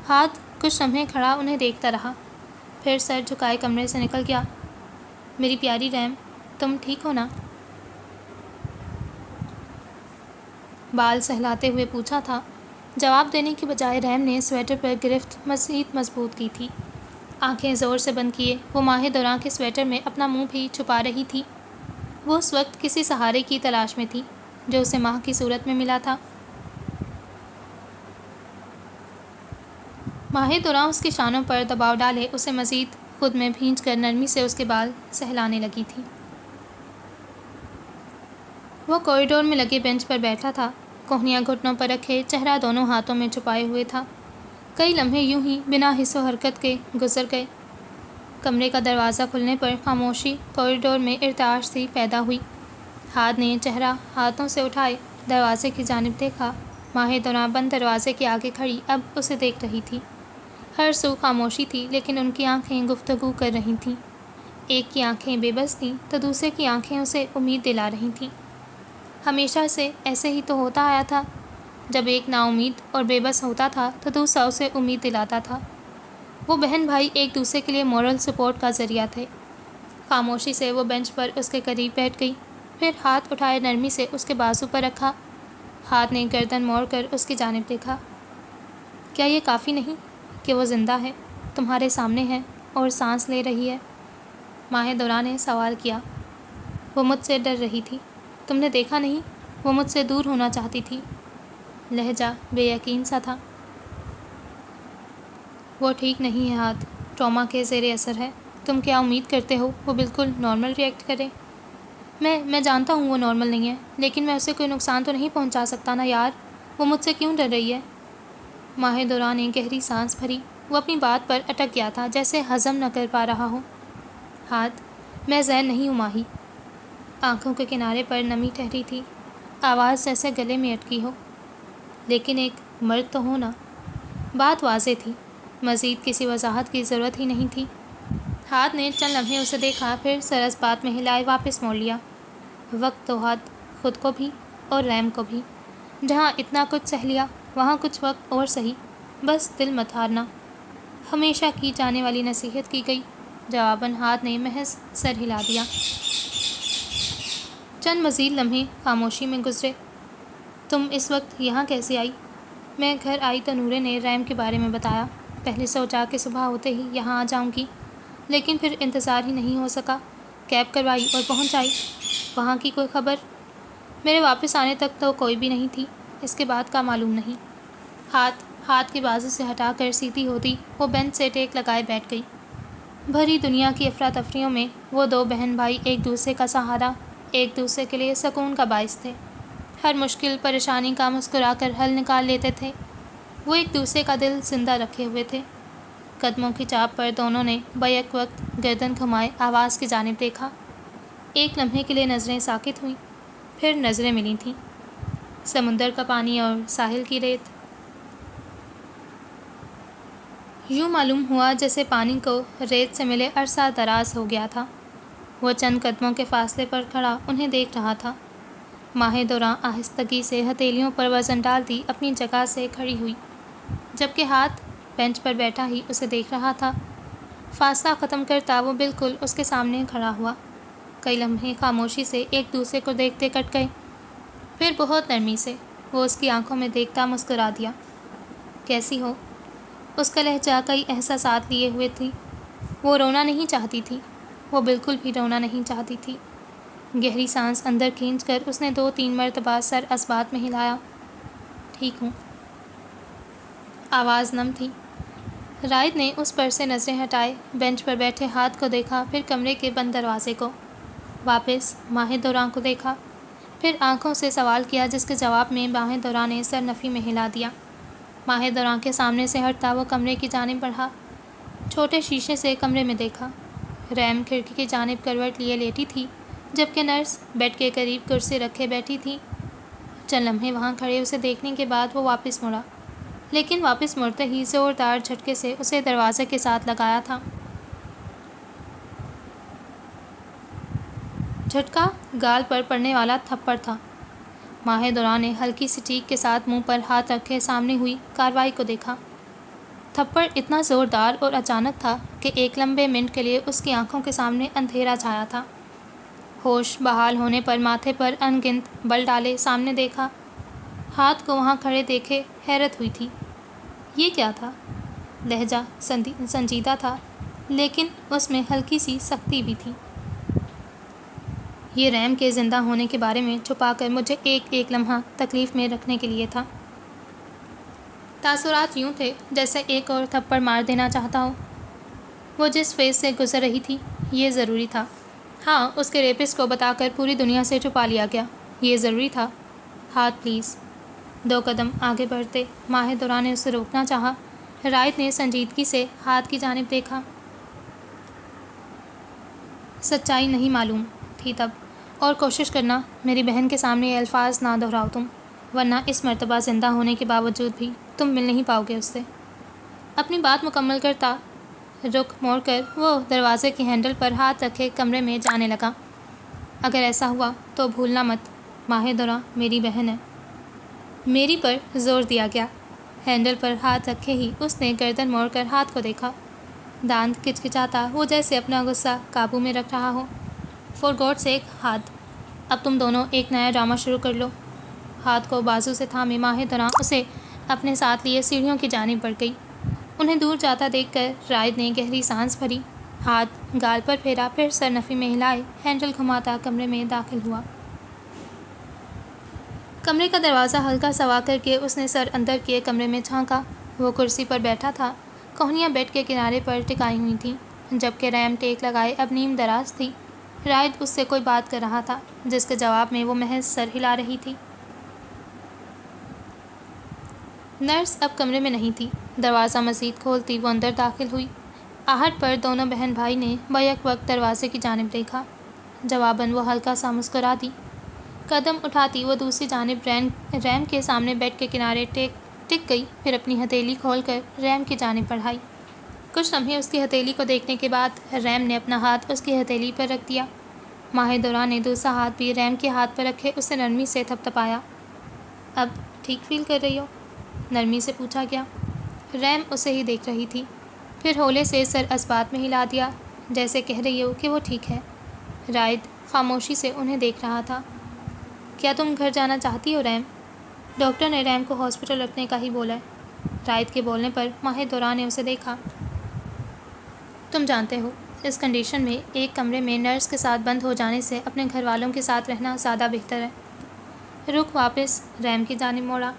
ہاتھ کچھ لمحے کھڑا انہیں دیکھتا رہا، پھر سر جھکائے کمرے سے نکل گیا۔ میری پیاری ریم، تم ٹھیک ہو نا؟ بال سہلاتے ہوئے پوچھا تھا۔ جواب دینے کی بجائے ریم نے سویٹر پر گرفت مزید مضبوط کی تھی۔ آنکھیں زور سے بند کیے وہ ماہ دورہ کے سویٹر میں اپنا منہ بھی چھپا رہی تھی۔ وہ اس وقت کسی سہارے کی تلاش میں تھی جو اسے ماہ کی صورت میں ملا تھا۔ ماہ دورہ اس کے شانوں پر دباؤ ڈالے اسے مزید خود میں بھینچ کر نرمی سے اس کے بال سہلانے لگی تھی۔ وہ کوریڈور میں لگے بینچ پر بیٹھا تھا، کوہنیاں گھٹنوں پر رکھے، چہرہ دونوں ہاتھوں میں چھپائے ہوئے تھا۔ کئی لمحے یوں ہی بنا حس و حرکت کے گزر گئے۔ کمرے کا دروازہ کھلنے پر خاموشی کوریڈور میں ارتعاش سی پیدا ہوئی۔ ہاتھ نے چہرہ ہاتھوں سے اٹھائے دروازے کی جانب دیکھا۔ ماہ دورہ بند دروازے کے آگے کھڑی اب اسے دیکھ رہی تھی۔ ہر سو خاموشی تھی، لیکن ان کی آنکھیں گفتگو کر رہی تھیں۔ ایک کی آنکھیں بے بس تھیں تو دوسرے کی آنکھیں اسے امید دلا رہی تھیں۔ ہمیشہ سے ایسے ہی تو ہوتا آیا تھا، جب ایک نا امید اور بے بس ہوتا تھا تو دوسرا اسے امید دلاتا تھا۔ وہ بہن بھائی ایک دوسرے کے لیے مورل سپورٹ کا ذریعہ تھے۔ خاموشی سے وہ بینچ پر اس کے قریب بیٹھ گئی، پھر ہاتھ اٹھائے نرمی سے اس کے بازو پر رکھا۔ ہاتھ نے گردن موڑ کر اس کی جانب دیکھا۔ کیا یہ کافی نہیں کہ وہ زندہ ہے، تمہارے سامنے ہے اور سانس لے رہی ہے؟ ماہ دورہ نے سوال کیا۔ وہ مجھ سے ڈر رہی تھی، تم نے دیکھا نہیں؟ وہ مجھ سے دور ہونا چاہتی تھی۔ لہجہ بے یقین سا تھا۔ وہ ٹھیک نہیں ہے ہاتھ، ٹراما کے زیر اثر ہے۔ تم کیا امید کرتے ہو وہ بالکل نارمل ریئیکٹ کرے؟ میں جانتا ہوں وہ نارمل نہیں ہے، لیکن میں اسے کوئی نقصان تو نہیں پہنچا سکتا نا یار۔ وہ مجھ سے کیوں ڈر رہی ہے؟ ماہ دورہ نے گہری سانس بھری۔ وہ اپنی بات پر اٹک گیا تھا، جیسے ہضم نہ کر پا رہا ہو۔ ہاتھ، میں زین نہیں ہوں ماہی۔ آنکھوں کے کنارے پر نمی ٹھہری تھی، آواز جیسے گلے میں اٹکی ہو۔ لیکن ایک مرد تو ہو نا۔ بات واضح تھی، مزید کسی وضاحت کی ضرورت ہی نہیں تھی۔ ہاتھ نے چند لمحے اسے دیکھا، پھر سر اس بات میں ہلائے واپس موڑ لیا۔ وقت تو ہاتھ خود کو بھی اور ریم کو بھی۔ جہاں اتنا کچھ سہ لیا وہاں کچھ وقت اور سہی، بس دل مت ہارنا۔ ہمیشہ کی جانے والی نصیحت کی گئی۔ جواباً ہاتھ نے محض سر ہلا دیا۔ چند مزید لمحے خاموشی میں گزرے۔ تم اس وقت یہاں کیسے آئی؟ میں گھر آئی تو نورے نے ریم کے بارے میں بتایا۔ پہلے سوچا کہ صبح ہوتے ہی یہاں آ جاؤں گی، لیکن پھر انتظار ہی نہیں ہو سکا۔ کیب کروائی اور پہنچ آئی۔ وہاں کی کوئی خبر؟ میرے واپس آنے تک تو کوئی بھی نہیں تھی، اس کے بعد کا معلوم نہیں۔ ہاتھ کے بازو سے ہٹا کر سیدھی ہوتی وہ بینچ سے ٹیک لگائے بیٹھ گئی۔ بھری دنیا کی افراتفریوں میں وہ دو بہن بھائی ایک دوسرے کا سہارا، ایک دوسرے کے لیے سکون کا باعث تھے۔ ہر مشکل پریشانی کا مسکرا کر حل نکال لیتے تھے۔ وہ ایک دوسرے کا دل زندہ رکھے ہوئے تھے۔ قدموں کی چاپ پر دونوں نے بیک وقت گردن گھمائے آواز کی جانب دیکھا۔ ایک لمحے کے لیے نظریں ساکت ہوئیں، پھر نظریں ملی تھیں۔ سمندر کا پانی اور ساحل کی ریت۔ یوں معلوم ہوا جیسے پانی کو ریت سے ملے عرصہ دراز ہو گیا تھا۔ وہ چند قدموں کے فاصلے پر کھڑا انہیں دیکھ رہا تھا۔ ماہ دورہ آہستگی سے ہتھیلیوں پر وزن ڈالتی اپنی جگہ سے کھڑی ہوئی، جبکہ ہاتھ بینچ پر بیٹھا ہی اسے دیکھ رہا تھا۔ فاصلہ ختم کرتا وہ بالکل اس کے سامنے کھڑا ہوا۔ کئی لمحے خاموشی سے ایک دوسرے کو دیکھتے کٹ گئے، پھر بہت نرمی سے وہ اس کی آنکھوں میں دیکھتا مسکرا دیا۔ کیسی ہو؟ اس کا لہجہ کئی احساسات لیے ہوئے تھی۔ وہ رونا نہیں چاہتی تھی، وہ بالکل بھی رونا نہیں چاہتی تھی۔ گہری سانس اندر کھینچ کر اس نے 2-3 مرتبہ سر اثبات میں ہلایا۔ ٹھیک ہوں۔ آواز نم تھی۔ رائد نے اس پر سے نظریں ہٹائے، بینچ پر بیٹھے ہاتھ کو دیکھا، پھر کمرے کے بند دروازے کو، واپس ماہدورہ کو دیکھا، پھر آنکھوں سے سوال کیا جس کے جواب میں ماہدورہ نے سر نفی میں ہلا دیا۔ ماہدورہ کے سامنے سے ہٹتا وہ کمرے کی جانب بڑھا، چھوٹے شیشے سے کمرے میں دیکھا۔ ریم کھڑکی کی جانب کروٹ لیے لیٹی تھی، جبکہ نرس بیڈ کے قریب کرسی رکھے بیٹھی تھی۔ چند لمحے وہاں کھڑے اسے دیکھنے کے بعد وہ واپس مڑا، لیکن واپس مڑتے ہی زوردار جھٹکے سے اسے دروازے کے ساتھ لگایا تھا۔ جھٹکا گال پر پڑنے والا تھپڑ تھا۔ ماہدورہ نے ہلکی سی چیخ کے ساتھ منہ پر ہاتھ رکھے سامنے ہوئی کارروائی کو دیکھا۔ تھپڑ اتنا زوردار اور اچانک تھا کہ ایک لمبے منٹ کے لیے اس کی آنکھوں کے سامنے اندھیرا چھایا تھا۔ ہوش بحال ہونے پر ماتھے پر ان گنت بل ڈالے سامنے دیکھا، ہاتھ کو وہاں کھڑے دیکھے حیرت ہوئی تھی۔ یہ کیا تھا؟ لہجہ سنجیدہ تھا، لیکن اس میں ہلکی سی سختی بھی تھی۔ یہ ریم کے زندہ ہونے کے بارے میں چھپا کر مجھے ایک لمحہ تکلیف میں رکھنے کے لیے تھا۔ تاثرات یوں تھے جیسے ایک اور تھپڑ مار دینا چاہتا ہو۔ وہ جس فیز سے گزر رہی تھی، یہ ضروری تھا۔ ہاں، اس کے ریپسٹ کو بتا کر پوری دنیا سے چھپا لیا گیا، یہ ضروری تھا۔ ہاتھ پلیز۔ 2 قدم آگے بڑھتے ماہدورہ نے اسے روکنا چاہا۔ رائد نے سنجیدگی سے ہاتھ کی جانب دیکھا۔ سچائی نہیں معلوم تھی تب، اور کوشش کرنا میری بہن کے سامنے یہ الفاظ نہ دہراؤ تم، ورنہ اس مرتبہ زندہ ہونے کے باوجود بھی تم مل نہیں پاؤ گے اس سے۔ اپنی بات مکمل کرتا رخ موڑ کر وہ دروازے کی ہینڈل پر ہاتھ رکھے کمرے میں جانے لگا۔ اگر ایسا ہوا تو بھولنا مت، ماہدورہ میری بہن ہے۔ میری پر زور دیا گیا۔ ہینڈل پر ہاتھ رکھے ہی اس نے گردن موڑ کر ہاتھ کو دیکھا۔ دانت کچکچاتا وہ جیسے اپنا غصہ قابو میں رکھ رہا ہو۔ فور گاڈ سیک ہاتھ، اب تم دونوں ایک نیا ڈرامہ شروع کر لو۔ ہاتھ کو بازو سے تھامے ماہدورہ اسے اپنے ساتھ لیے سیڑھیوں کی جانب بڑھ گئی۔ انہیں دور جاتا دیکھ کر رائد نے گہری سانس بھری، ہاتھ گال پر پھیرا، پھر سر نفی میں ہلائے ہینڈل گھماتا کمرے میں داخل ہوا۔ کمرے کا دروازہ ہلکا سوا کر کے اس نے سر اندر کیے کمرے میں جھانکا۔ وہ کرسی پر بیٹھا تھا، کوہنیاں بیڈ کے کنارے پر ٹکائی ہوئی تھیں، جبکہ ریم ٹیک لگائے اب نیم دراز تھی۔ رائد اس سے کوئی بات کر رہا تھا، جس کے جواب میں وہ محض سر ہلا رہی تھی۔ نرس اب کمرے میں نہیں تھی۔ دروازہ مزید کھولتی وہ اندر داخل ہوئی۔ آہٹ پر دونوں بہن بھائی نے بیک وقت دروازے کی جانب دیکھا۔ جواباً وہ ہلکا سا مسکرا دی۔ قدم اٹھاتی وہ دوسری جانب ریم کے سامنے بیڈ کے کنارے ٹک گئی، پھر اپنی ہتھیلی کھول کر ریم کی جانب بڑھائی۔ کچھ لمحے اس کی ہتھیلی کو دیکھنے کے بعد ریم نے اپنا ہاتھ اس کی ہتھیلی پر رکھ دیا۔ ماہدورہ نے دوسرا ہاتھ بھی ریم کے ہاتھ پر رکھے اسے نرمی سے تھپتھپایا۔ اب ٹھیک فیل کر رہی ہو؟ نرمی سے پوچھا گیا۔ ریم اسے ہی دیکھ رہی تھی، پھر ہولے سے سر اثبات میں ہلا دیا، جیسے کہہ رہی ہو کہ وہ ٹھیک ہے۔ رائد خاموشی سے انہیں دیکھ رہا تھا۔ کیا تم گھر جانا چاہتی ہو ریم؟ ڈاکٹر نے ریم کو ہاسپٹل رکھنے کا ہی بولا ہے۔ رائد کے بولنے پر ماہدورہ نے اسے دیکھا۔ تم جانتے ہو، اس کنڈیشن میں ایک کمرے میں نرس کے ساتھ بند ہو جانے سے اپنے گھر والوں کے ساتھ رہنا زیادہ بہتر ہے۔ رخ واپس ریم کی جانب موڑا۔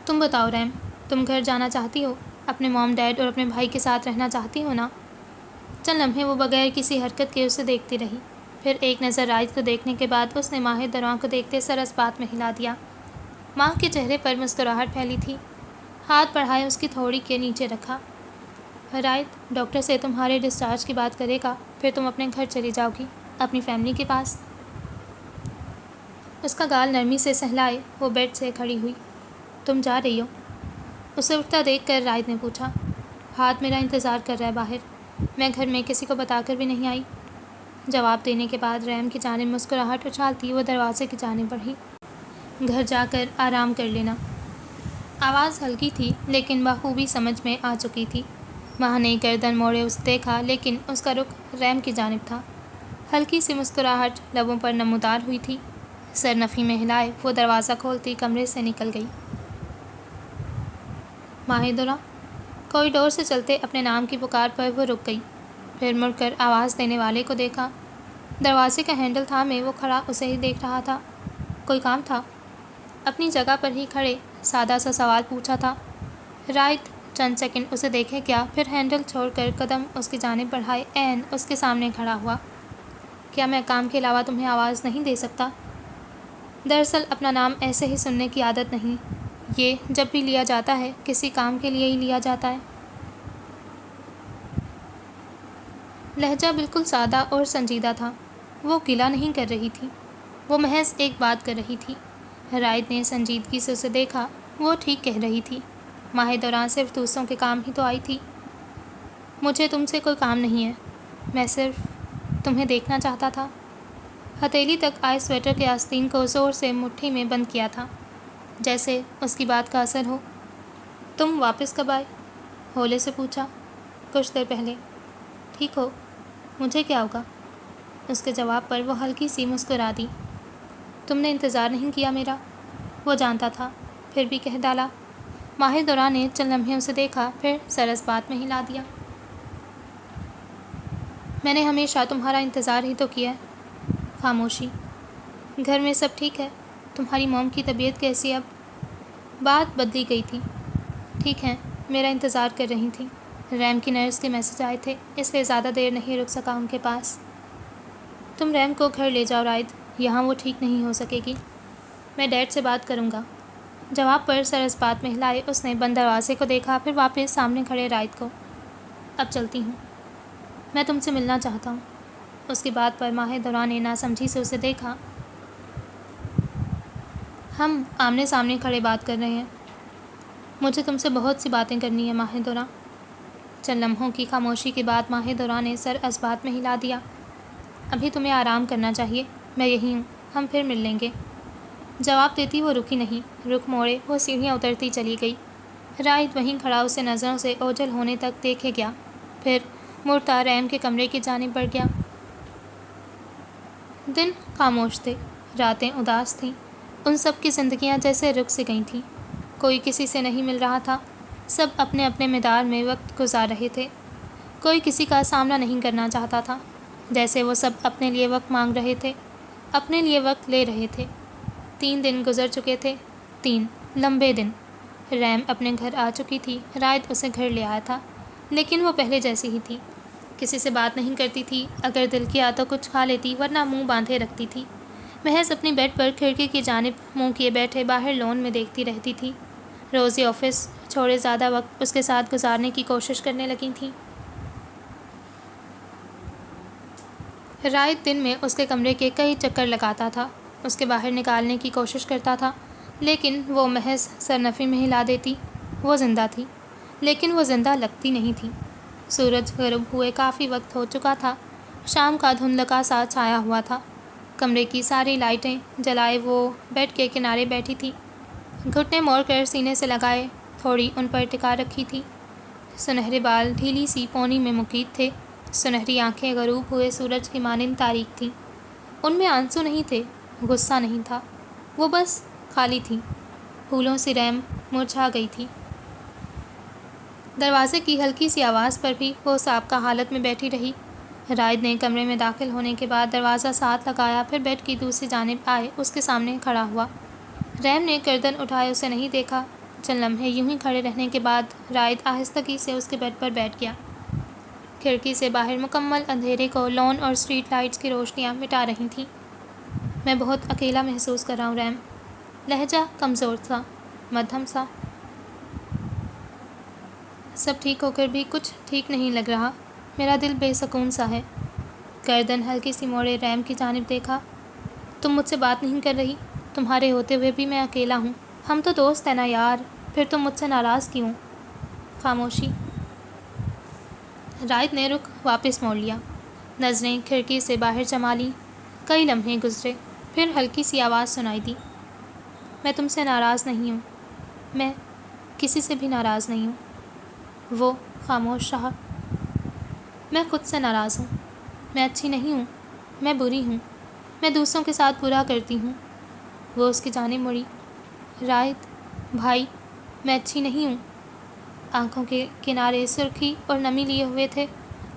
تم بتاؤ ریم، تم گھر جانا چاہتی ہو؟ اپنے موم ڈیڈ اور اپنے بھائی کے ساتھ رہنا چاہتی ہو نا؟ چند لمحے وہ بغیر کسی حرکت کے اسے دیکھتی رہی، پھر ایک نظر رائد کو دیکھنے کے بعد اس نے ماہدورہ کو دیکھتے سر اثبات میں ہلا دیا۔ ماں کے چہرے پر مسکراہٹ پھیلی تھی، ہاتھ بڑھائے اس کی تھوڑی کے نیچے رکھا۔ رائد ڈاکٹر سے تمہارے ڈسچارج کی بات کرے گا، پھر تم اپنے گھر چلی جاؤ گی، اپنی فیملی کے پاس۔ اس کا گال نرمی سے سہلائے وہ بیڈ سے کھڑی ہوئی۔ تم جا رہی ہو؟ اسے اٹھتا دیکھ کر رائد نے پوچھا۔ ہاتھ میرا انتظار کر رہا ہے باہر، میں گھر میں کسی کو بتا کر بھی نہیں آئی۔ جواب دینے کے بعد ریم کی جانب مسکراہٹ اچھالتی وہ دروازے کی جانب بڑھی۔ گھر جا کر آرام کر لینا۔ آواز ہلکی تھی لیکن بخوبی سمجھ میں آ چکی تھی۔ ماں نے گردن موڑے اسے دیکھا، لیکن اس کا رخ ریم کی جانب تھا۔ ہلکی سی مسکراہٹ لبوں پر نمودار ہوئی تھی۔ سر نفی میں ہلائے وہ دروازہ کھولتی کمرے سے نکل گئی۔ ماہدورہ، کوریڈور سے چلتے اپنے نام کی پکار پر وہ رک گئی۔ پھر مڑ کر آواز دینے والے کو دیکھا۔ دروازے کا ہینڈل تھامے وہ کھڑا اسے ہی دیکھ رہا تھا۔ کوئی کام تھا؟ اپنی جگہ پر ہی کھڑے سادہ سا سوال پوچھا تھا۔ رائٹ چند سیکنڈ اسے دیکھے کیا، پھر ہینڈل چھوڑ کر قدم اس کی جانب بڑھائے عین اس کے سامنے کھڑا ہوا۔ کیا میں کام کے علاوہ تمہیں آواز نہیں دے سکتا؟ دراصل اپنا نام ایسے ہی سننے کی عادت نہیں، یہ جب بھی لیا جاتا ہے کسی کام کے لیے ہی لیا جاتا ہے۔ لہجہ بالکل سادہ اور سنجیدہ تھا۔ وہ گلہ نہیں کر رہی تھی، وہ محض ایک بات کر رہی تھی۔ رائد نے سنجیدگی سے اسے دیکھا۔ وہ ٹھیک کہہ رہی تھی، ماہ دوران صرف دوسروں کے کام ہی تو آئی تھی۔ مجھے تم سے کوئی کام نہیں ہے، میں صرف تمہیں دیکھنا چاہتا تھا۔ ہتھیلی تک آئے سویٹر کے آستین کو زور سے مٹھی میں بند کیا تھا، جیسے اس کی بات کا اثر ہو۔ تم واپس کب آئے؟ ہولے سے پوچھا۔ کچھ دیر پہلے۔ ٹھیک ہو، مجھے کیا ہوگا؟ اس کے جواب پر وہ ہلکی سی مسکرا دی۔ تم نے انتظار نہیں کیا میرا؟ وہ جانتا تھا، پھر بھی کہہ ڈالا۔ ماہ دوران نے چند لمحے اسے دیکھا، پھر سر اس بات میں ہلا دیا۔ میں نے ہمیشہ تمہارا انتظار ہی تو کیا ہے۔ خاموشی۔ گھر میں سب ٹھیک ہے؟ تمہاری موم کی طبیعت کیسی اب؟ بات بدلی گئی تھی۔ ٹھیک ہے، میرا انتظار کر رہی تھیں۔ ریم کی نرس کے میسج آئے تھے، اس لیے زیادہ دیر نہیں رک سکا ان کے پاس۔ تم ریم کو گھر لے جاؤ رائد، یہاں وہ ٹھیک نہیں ہو سکے گی۔ میں ڈیڈ سے بات کروں گا۔ جواب پر سر اس بات میں ہلائے اس نے بند دروازے کو دیکھا، پھر واپس سامنے کھڑے رائد کو۔ اب چلتی ہوں، میں تم سے ملنا چاہتا ہوں۔ اس کی بات پر ماہ دوران نے ناسمجھی سے اسے دیکھا۔ ہم آمنے سامنے کھڑے بات کر رہے ہیں۔ مجھے تم سے بہت سی باتیں کرنی ہیں ماہ دوران۔ چند لمحوں کی خاموشی کے بعد ماہ دوران نے سر اس بات میں ہلا دیا۔ ابھی تمہیں آرام کرنا چاہیے، میں یہی ہوں، ہم پھر مل لیں گے۔ جواب دیتی وہ رکی نہیں، رخ موڑے وہ سیڑھیاں اترتی چلی گئی۔ رائد وہیں کھڑا اسے نظروں سے اوجھل ہونے تک دیکھے گیا، پھر مڑتا ریم کے کمرے کی جانب بڑھ گیا۔ دن خاموش تھے، راتیں اداس تھیں، ان سب کی زندگیاں جیسے رک سے گئی تھیں۔ کوئی کسی سے نہیں مل رہا تھا، سب اپنے اپنے مدار میں وقت گزار رہے تھے۔ کوئی کسی کا سامنا نہیں کرنا چاہتا تھا، جیسے وہ سب اپنے لیے وقت مانگ رہے تھے، اپنے لیے وقت لے رہے تھے۔ 3 دن گزر چکے تھے، 3 لمبے دن۔ ریم اپنے گھر آ چکی تھی، رائد اسے گھر لے آیا تھا، لیکن وہ پہلے جیسی ہی تھی۔ کسی سے بات نہیں کرتی تھی، اگر دل کیا تو کچھ کھا لیتی، ورنہ منہ باندھے رکھتی تھی۔ محض اپنی بیڈ پر کھڑکی کی جانب منہ کیے بیٹھے باہر لون میں دیکھتی رہتی تھی۔ روزی آفس چھوڑے زیادہ وقت اس کے ساتھ گزارنے کی کوشش کرنے لگی تھیں۔ رائد دن میں اس کے کمرے کے کئی چکر لگاتا تھا، اس کے باہر نکالنے کی کوشش کرتا تھا، لیکن وہ محض سرنفی میں ہلا دیتی۔ وہ زندہ تھی، لیکن وہ زندہ لگتی نہیں تھی۔ سورج غروب ہوئے کافی وقت ہو چکا تھا، شام کا دھندلکا سا چھایا ہوا تھا۔ کمرے کی ساری لائٹیں جلائے وہ بیڈ کے کنارے بیٹھی تھی، گھٹنے موڑ کر سینے سے لگائے تھوڑی ان پر ٹکا رکھی تھی۔ سنہرے بال ڈھیلی سی پونی میں مقید تھے، سنہری آنکھیں غروب ہوئے سورج کی مانند تاریک تھیں۔ ان میں آنسو نہیں تھے، غصہ نہیں تھا، وہ بس خالی تھیں۔ پھولوں سی ریم مرجھا گئی تھی۔ دروازے کی ہلکی سی آواز پر بھی وہ سابقہ حالت میں بیٹھی رہی۔ رائد نے کمرے میں داخل ہونے کے بعد دروازہ ساتھ لگایا، پھر بیڈ کی دوسری جانب آئے اس کے سامنے کھڑا ہوا۔ ریم نے گردن اٹھائے اسے نہیں دیکھا۔ چند لمحے یوں ہی کھڑے رہنے کے بعد رائد آہستگی سے اس کے بیڈ پر بیٹھ گیا۔ کھڑکی سے باہر مکمل اندھیرے کو لون اور اسٹریٹ لائٹس کی روشنیاں مٹا رہی تھیں۔ میں بہت اکیلا محسوس کر رہا ہوں ریم۔ لہجہ کمزور تھا، مدھم سا۔ سب ٹھیک ہو کر بھی کچھ ٹھیک نہیں لگ رہا، میرا دل بے سکون سا ہے۔ گردن ہلکی سی موڑے ریم کی جانب دیکھا۔ تم مجھ سے بات نہیں کر رہی؟ تمہارے ہوتے ہوئے بھی میں اکیلا ہوں، ہم تو دوست ہیں نا یار، پھر تم مجھ سے ناراض کیوں؟ خاموشی۔ رائد نے رخ واپس موڑ لیا، نظریں کھڑکی سے باہر جما لیں۔ کئی لمحے گزرے، پھر ہلکی سی آواز سنائی دی۔ میں تم سے ناراض نہیں ہوں، میں کسی سے بھی ناراض نہیں ہوں۔ وہ خاموش رہا۔ میں خود سے ناراض ہوں، میں اچھی نہیں ہوں، میں بری ہوں، میں دوسروں کے ساتھ برا کرتی ہوں۔ وہ اس کی جانب مڑی۔ رائد بھائی، میں اچھی نہیں ہوں۔ آنکھوں کے کنارے سرخی اور نمی لیے ہوئے تھے،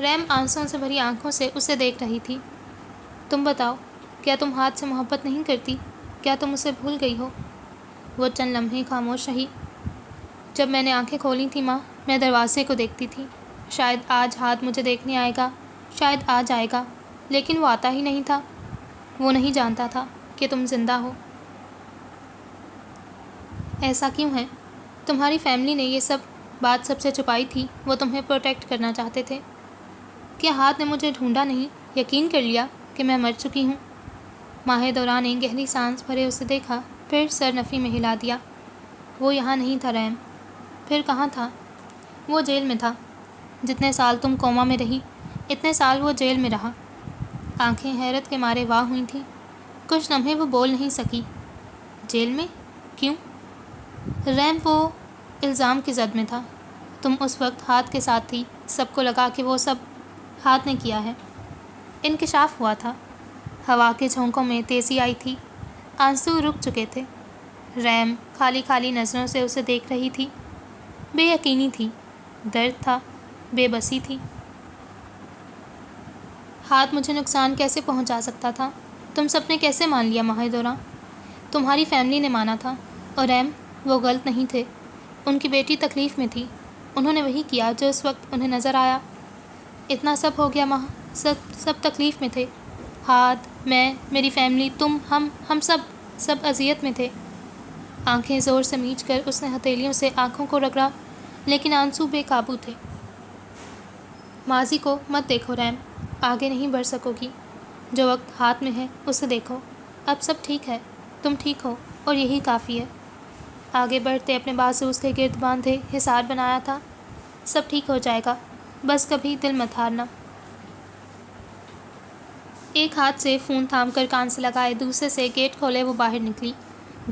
ریم آنسوؤں سے بھری آنکھوں سے اسے دیکھ رہی تھی۔ تم بتاؤ، کیا تم ہاتھ سے محبت نہیں کرتی؟ کیا تم اسے بھول گئی ہو؟ وہ چند لمحے خاموش رہی۔ جب میں نے آنکھیں کھولی تھیں ماں، میں دروازے کو دیکھتی تھی۔ شاید آج ہاتھ مجھے دیکھنے آئے گا، شاید آج آئے گا، لیکن وہ آتا ہی نہیں تھا۔ وہ نہیں جانتا تھا کہ تم زندہ ہو۔ ایسا کیوں ہے؟ تمہاری فیملی نے یہ سب بات سب سے چھپائی تھی، وہ تمہیں پروٹیکٹ کرنا چاہتے تھے۔ کیا ہاتھ نے مجھے ڈھونڈا نہیں، یقین کر لیا کہ میں مر چکی ہوں؟ ماہدورہ نے گہری سانس بھرے اسے دیکھا، پھر سر نفی میں ہلا دیا۔ وہ یہاں نہیں تھا ریم۔ پھر کہاں تھا؟ وہ جیل میں تھا۔ جتنے سال تم کوما میں رہی، اتنے سال وہ جیل میں رہا۔ آنکھیں حیرت کے مارے واہ ہوئی تھیں۔ کچھ لمحے وہ بول نہیں سکی۔ جیل میں؟ کیوں؟ ریم وہ الزام کی زد میں تھا۔ تم اس وقت ہاتھ کے ساتھ تھی، سب کو لگا کہ وہ سب ہاتھ نے کیا ہے۔ انکشاف ہوا تھا۔ ہوا کے جھونکوں میں تیزی آئی تھی، آنسو رک چکے تھے۔ ریم خالی خالی نظروں سے اسے دیکھ رہی تھی۔ بے یقینی تھی، درد تھا، بے بسی تھی۔ ہاتھ مجھے نقصان کیسے پہنچا سکتا تھا؟ تم سب نے کیسے مان لیا ماہدورہ؟ تمہاری فیملی نے مانا تھا، اور ریم وہ غلط نہیں تھے۔ ان کی بیٹی تکلیف میں تھی، انہوں نے وہی کیا جو اس وقت انہیں نظر آیا۔ اتنا سب ہو گیا ماں، سب تکلیف میں تھے۔ ہاتھ، میں، میری فیملی، تم، ہم سب اذیت میں تھے۔ آنکھیں زور سے میچ کر اس نے ہتھیلیوں سے آنکھوں کو رگڑا، لیکن آنسو بے قابو تھے۔ ماضی کو مت دیکھو ریم، آگے نہیں بڑھ سکو گی۔ جو وقت ہاتھ میں ہے اسے دیکھو۔ اب سب ٹھیک ہے، تم ٹھیک ہو، اور یہی کافی ہے۔ آگے بڑھتے اپنے بازو اس کے گرد باندھے حصار بنایا تھا۔ سب ٹھیک ہو جائے گا، بس کبھی دل مت ہارنا۔ ایک ہاتھ سے فون تھام کر کان سے لگائے، دوسرے سے گیٹ کھولے وہ باہر نکلی۔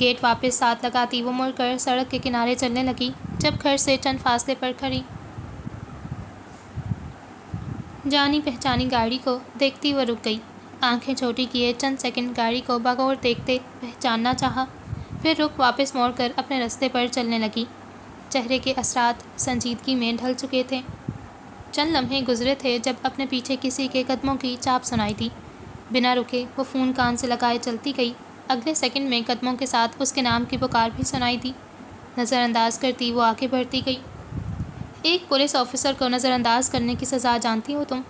گیٹ واپس ساتھ لگاتی وہ مڑ کر سڑک کے کنارے چلنے لگی۔ جب گھر سے چند فاصلے پر کھڑی جانی پہچانی گاڑی کو دیکھتی وہ رک گئی۔ آنکھیں چھوٹی کیے چند سیکنڈ گاڑی کو بغور دیکھتے پہچاننا چاہا، پھر رک واپس موڑ کر اپنے رستے پر چلنے لگی۔ چہرے کے اثرات سنجیدگی میں ڈھل چکے تھے۔ چند لمحے گزرے تھے جب اپنے پیچھے کسی کے قدموں کی چاپ سنائی دی۔ بنا رکے وہ فون کان سے لگائے چلتی گئی۔ اگلے سیکنڈ میں قدموں کے ساتھ اس کے نام کی پکار بھی سنائی دی۔ نظر انداز کرتی وہ آگے بڑھتی گئی۔ ایک پولیس آفیسر کو نظر انداز کرنے کی سزا جانتی ہو تم؟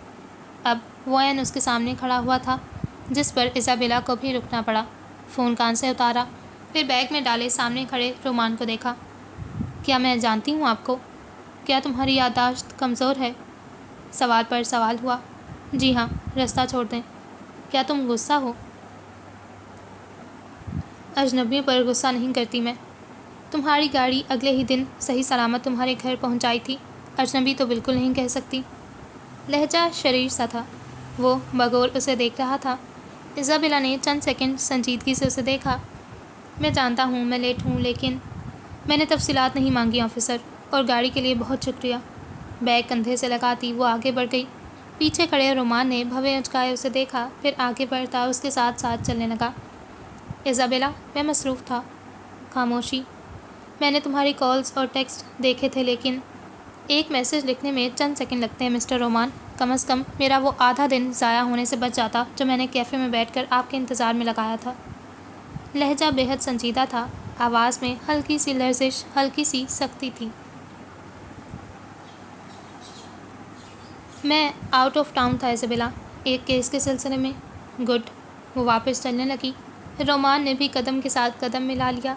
اب وہ عین اس کے سامنے کھڑا ہوا تھا، جس پر ایزابیلا کو بھی رکنا پڑا۔ فون کان سے اتارا، پھر بیگ میں ڈالے سامنے کھڑے رومان کو دیکھا۔ کیا میں جانتی ہوں آپ کو؟ کیا تمہاری یادداشت کمزور ہے؟ سوال پر سوال ہوا۔ جی ہاں، رستہ چھوڑ دیں۔ کیا تم غصہ ہو؟ اجنبیوں پر غصہ نہیں کرتی میں۔ تمہاری گاڑی اگلے ہی دن صحیح سلامت تمہارے گھر پہنچائی تھی، اجنبی تو بالکل نہیں کہہ سکتی۔ لہجہ شریر سا تھا۔ وہ بغور اسے دیکھ رہا تھا۔ ایزابیلا نے چند سیکنڈ سنجیدگی سے اسے دیکھا۔ میں جانتا ہوں میں لیٹ ہوں، لیکن میں نے تفصیلات نہیں مانگی آفیسر، اور گاڑی کے لیے بہت شکریہ۔ بیگ کندھے سے لگاتی وہ آگے بڑھ گئی۔ پیچھے کھڑے رومان نے بھویں اچکائے اسے دیکھا، پھر آگے بڑھتا اس کے ساتھ ساتھ چلنے لگا۔ ایزابیلا، میں مصروف تھا۔ خاموشی۔ میں نے تمہاری کالز اور ٹیکسٹ دیکھے تھے، لیکن ایک میسج لکھنے میں چند سیکنڈ لگتے ہیں مسٹر رومان۔ کم از کم میرا وہ آدھا دن ضائع ہونے سے بچ جاتا جو میں نے کیفے میں بیٹھ کر آپ کے انتظار میں لگایا تھا۔ لہجہ بے حد سنجیدہ تھا، آواز میں ہلکی سی لرزش، ہلکی سی سختی تھی۔ میں آؤٹ آف ٹاؤن تھا ایزابیلا، ایک کیس کے سلسلے میں۔ گڈ۔ وہ واپس چلنے لگی۔ رومان نے بھی قدم کے ساتھ قدم ملا لیا۔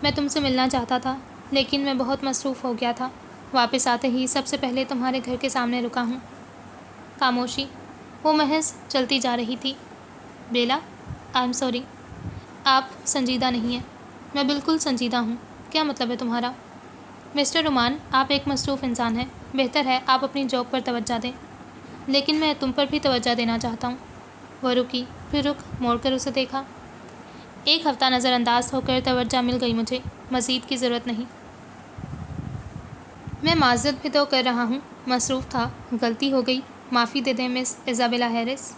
میں تم سے ملنا چاہتا تھا، لیکن میں بہت مصروف ہو گیا تھا۔ واپس آتے ہی سب سے پہلے تمہارے گھر کے سامنے رکا ہوں۔ خاموشی۔ وہ محض چلتی جا رہی تھی۔ بیلا، آئی ایم سوری۔ آپ سنجیدہ نہیں ہیں۔ میں بالکل سنجیدہ ہوں۔ کیا مطلب ہے تمہارا؟ مسٹر رومان، آپ ایک مصروف انسان ہیں، بہتر ہے آپ اپنی جاب پر توجہ دیں۔ لیکن میں تم پر بھی توجہ دینا چاہتا ہوں۔ وہ رکی، پھر رخ موڑ کر اسے دیکھا۔ ایک ہفتہ نظر انداز ہو کر توجہ مل گئی مجھے، مزید کی ضرورت نہیں۔ میں معذرت بھی تو کر رہا ہوں، مصروف تھا، غلطی ہو گئی، معافی دے دیں مس ایزابیلا ہیرس۔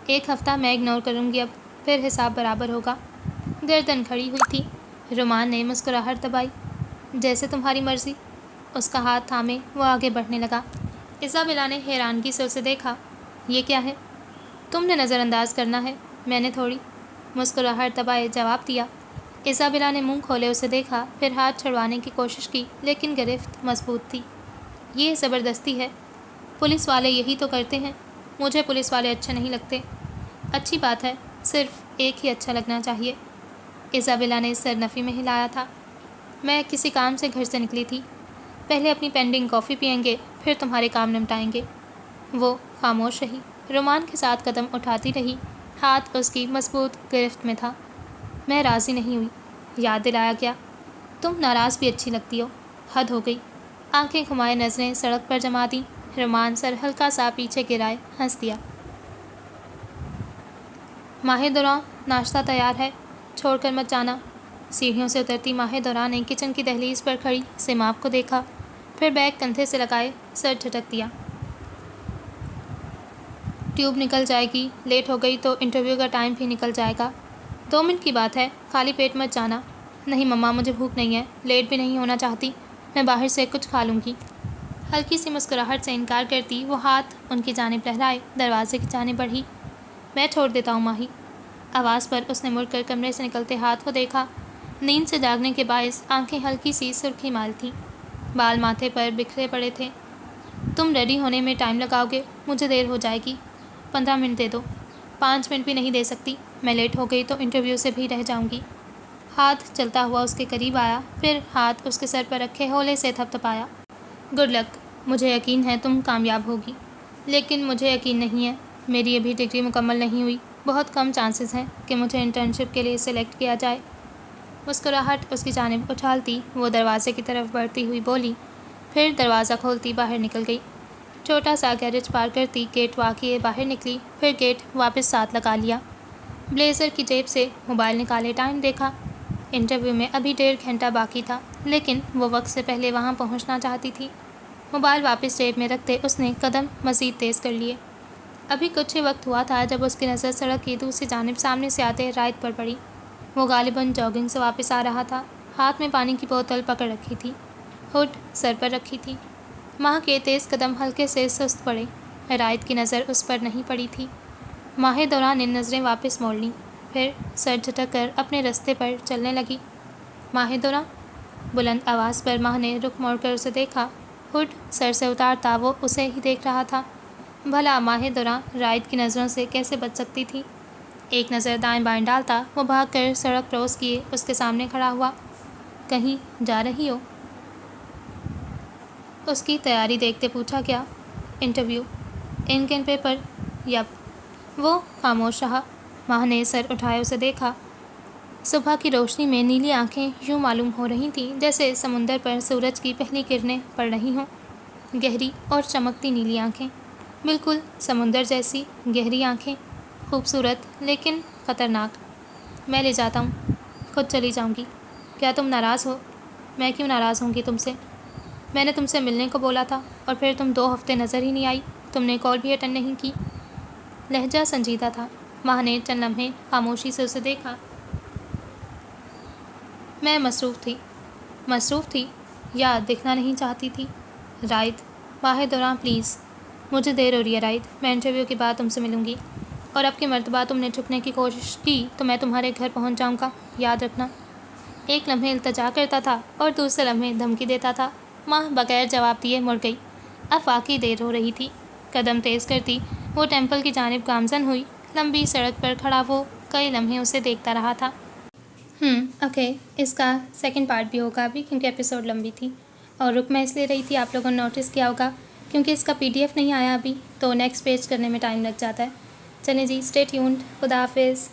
ایک ہفتہ میں اگنور کروں گی اب، پھر حساب برابر ہوگا۔ گردن کھڑی ہوئی تھی۔ رومان نے مسکراہٹ دبائی۔ جیسے تمہاری مرضی۔ اس کا ہاتھ تھامے وہ آگے بڑھنے لگا۔ ایزابیلا نے حیرانگی سے اسے دیکھا۔ یہ کیا ہے؟ تم نے نظر انداز کرنا ہے، میں نے تھوڑی مسکراہٹ دبائے جواب دیا۔ ایزابیلا نے منہ کھولے اسے دیکھا، پھر ہاتھ چھڑوانے کی کوشش کی لیکن گرفت مضبوط تھی۔ یہ زبردستی ہے، پولیس والے یہی تو کرتے ہیں۔ مجھے پولیس والے اچھے نہیں لگتے۔ اچھی بات ہے، صرف ایک ہی اچھا لگنا چاہیے۔ ایزابیلا نے سر نفی میں ہلایا تھا۔ میں کسی کام سے گھر سے نکلی تھی، پہلے اپنی پینڈنگ کافی پئیں گے، پھر تمہارے کام نمٹائیں گے۔ وہ خاموش رہی، رومان کے ساتھ قدم اٹھاتی رہی، ہاتھ اس کی مضبوط گرفت میں تھا۔ میں راضی نہیں ہوئی، یاد دلایا گیا۔ تم ناراض بھی اچھی لگتی ہو، حد ہو گئی۔ آنکھیں گھمائے نظریں سڑک پر جما دیں، رومان سر ہلکا سا پیچھے گرائے ہنس دیا۔ ماہ دوراں، ناشتہ تیار ہے، چھوڑ کر مت جانا۔ سیڑھیوں سے اترتی ماہ دوراں نے کچن کی دہلیز پر کھڑی سیماب کو دیکھا، پھر بیگ کندھے سے لگائے سر جھٹک دیا۔ ٹیوب نکل جائے گی، لیٹ ہو گئی تو انٹرویو کا ٹائم بھی نکل جائے گا۔ 2 منٹ کی بات ہے، خالی پیٹ مت جانا۔ نہیں مما، مجھے بھوک نہیں ہے، لیٹ بھی نہیں ہونا چاہتی، میں باہر سے کچھ کھا لوں گی۔ ہلکی سی مسکراہٹ سے انکار کرتی وہ ہاتھ ان کی جانب لہرائے دروازے کی جانب بڑھی۔ میں چھوڑ دیتا ہوں ماہی۔ آواز پر اس نے مڑ کر کمرے سے نکلتے ہاتھ کو دیکھا۔ نیند سے جاگنے کے باعث آنکھیں ہلکی سی سرخی مال تھیں، بال ماتھے پر بکھرے پڑے تھے۔ تم ریڈی ہونے میں ٹائم لگاؤ گے، مجھے دیر ہو جائے گی۔ 15 منٹ دے دو۔ 5 منٹ بھی نہیں دے سکتی، میں لیٹ ہو گئی تو انٹرویو سے بھی رہ جاؤں گی۔ ہاتھ چلتا ہوا اس کے قریب آیا، پھر ہاتھ اس کے سر پر رکھے ہولے سے تھپ تھپایا۔ گڈ لک، مجھے یقین ہے تم کامیاب ہوگی، لیکن مجھے یقین نہیں ہے، میری ابھی ڈگری مکمل نہیں ہوئی، بہت کم چانسز ہیں کہ مجھے انٹرنشپ کے لیے سلیکٹ کیا جائے۔ مسکراہٹ اس کی جانب اچھالتی وہ دروازے کی طرف بڑھتی ہوئی بولی، پھر دروازہ کھولتی باہر نکل گئی۔ چھوٹا سا گیرج پار کرتی گیٹ وا کیے باہر نکلی، پھر گیٹ واپس ساتھ لگا لیا۔ بلیزر کی جیب سے موبائل نکالے ٹائم دیکھا۔ انٹرویو میں ابھی 1.5 گھنٹہ باقی تھا، لیکن وہ وقت سے پہلے وہاں پہنچنا چاہتی تھی۔ موبائل واپس جیب میں رکھتے اس نے قدم مزید تیز کر لیے۔ ابھی کچھ ہی وقت ہوا تھا جب اس کی نظر سڑک کی دوسری جانب سامنے سے آتے رائٹ پر پڑی۔ وہ غالباً جاگنگ سے واپس آ رہا تھا، ہاتھ میں پانی کی بوتل پکڑ رکھی تھی، ہڈ سر پر رکھی تھی۔ ماہ کے تیز قدم ہلکے سے سست پڑے، رائٹ کی نظر اس پر نہیں پڑی تھی۔ ماہ دوراں نے نظریں واپس موڑ لیں، پھر سر جھٹک کر اپنے رستے پر چلنے لگی۔ ماہ دوراں، بلند آواز پر ماہ نے رخ موڑ کر اسے دیکھا۔ ہڈ سر سے اتارتا وہ اسے ہی دیکھ رہا تھا۔ بھلا ماہ دوراں رائٹ کی نظروں سے کیسے بچ سکتی تھی؟ ایک نظر دائیں بائیں ڈالتا وہ بھاگ کر سڑک کراس کیے اس کے سامنے کھڑا ہوا۔ کہیں جا رہی ہو؟ اس کی تیاری دیکھتے پوچھا۔ کیا؟ Interview, ink and paper? Yep. وہ خاموش رہا۔ ماہ نے سر اٹھائے اسے دیکھا۔ صبح کی روشنی میں نیلی آنکھیں یوں معلوم ہو رہی تھیں جیسے سمندر پر سورج کی پہلی کرنیں پڑ رہی ہوں۔ گہری اور چمکتی نیلی آنکھیں، بالکل سمندر جیسی گہری آنکھیں، خوبصورت لیکن خطرناک۔ میں لے جاتا ہوں، خود چلی جاؤں گی۔ کیا تم ناراض ہو؟ میں کیوں ناراض ہوں گی تم سے؟ میں نے تم سے ملنے کو بولا تھا اور پھر تم 2 ہفتے نظر ہی نہیں آئی، تم نے کال بھی اٹینڈ نہیں کی۔ لہجہ سنجیدہ تھا۔ ماہ نے چند لمحے خاموشی سے اسے دیکھا۔ میں مصروف تھی یا دکھنا نہیں چاہتی تھی؟ رائد، ماہ دوراں پلیز، مجھے دیر ہو رہی ہے رائد، میں انٹرویو کے بعد تم سے ملوں گی، اور اب کی مرتبہ تم نے چھپنے کی کوشش کی تو میں تمہارے گھر پہنچ جاؤں گا، یاد رکھنا۔ ایک لمحے التجا کرتا تھا اور دوسرے لمحے دھمکی دیتا تھا۔ ماہ بغیر جواب دیے مڑ گئی۔ اب واقعی دیر ہو رہی تھی۔ قدم تیز کرتی وہ ٹیمپل کی جانب گامزن ہوئی۔ لمبی سڑک پر کھڑا وہ کئی لمحے اسے دیکھتا رہا تھا۔ اوکے، اس کا سیکنڈ پارٹ بھی ہوگا ابھی، کیونکہ ایپیسوڈ لمبی تھی، اور رک میں اس لیے رہی تھی، آپ لوگوں نے نوٹس کیا ہوگا کیونکہ اس کا PDF نہیں آیا ابھی، تو نیکسٹ پیج کرنے میں ٹائم لگ جاتا ہے۔ چلیں جی، اسٹے ٹیونڈ، خدا حافظ۔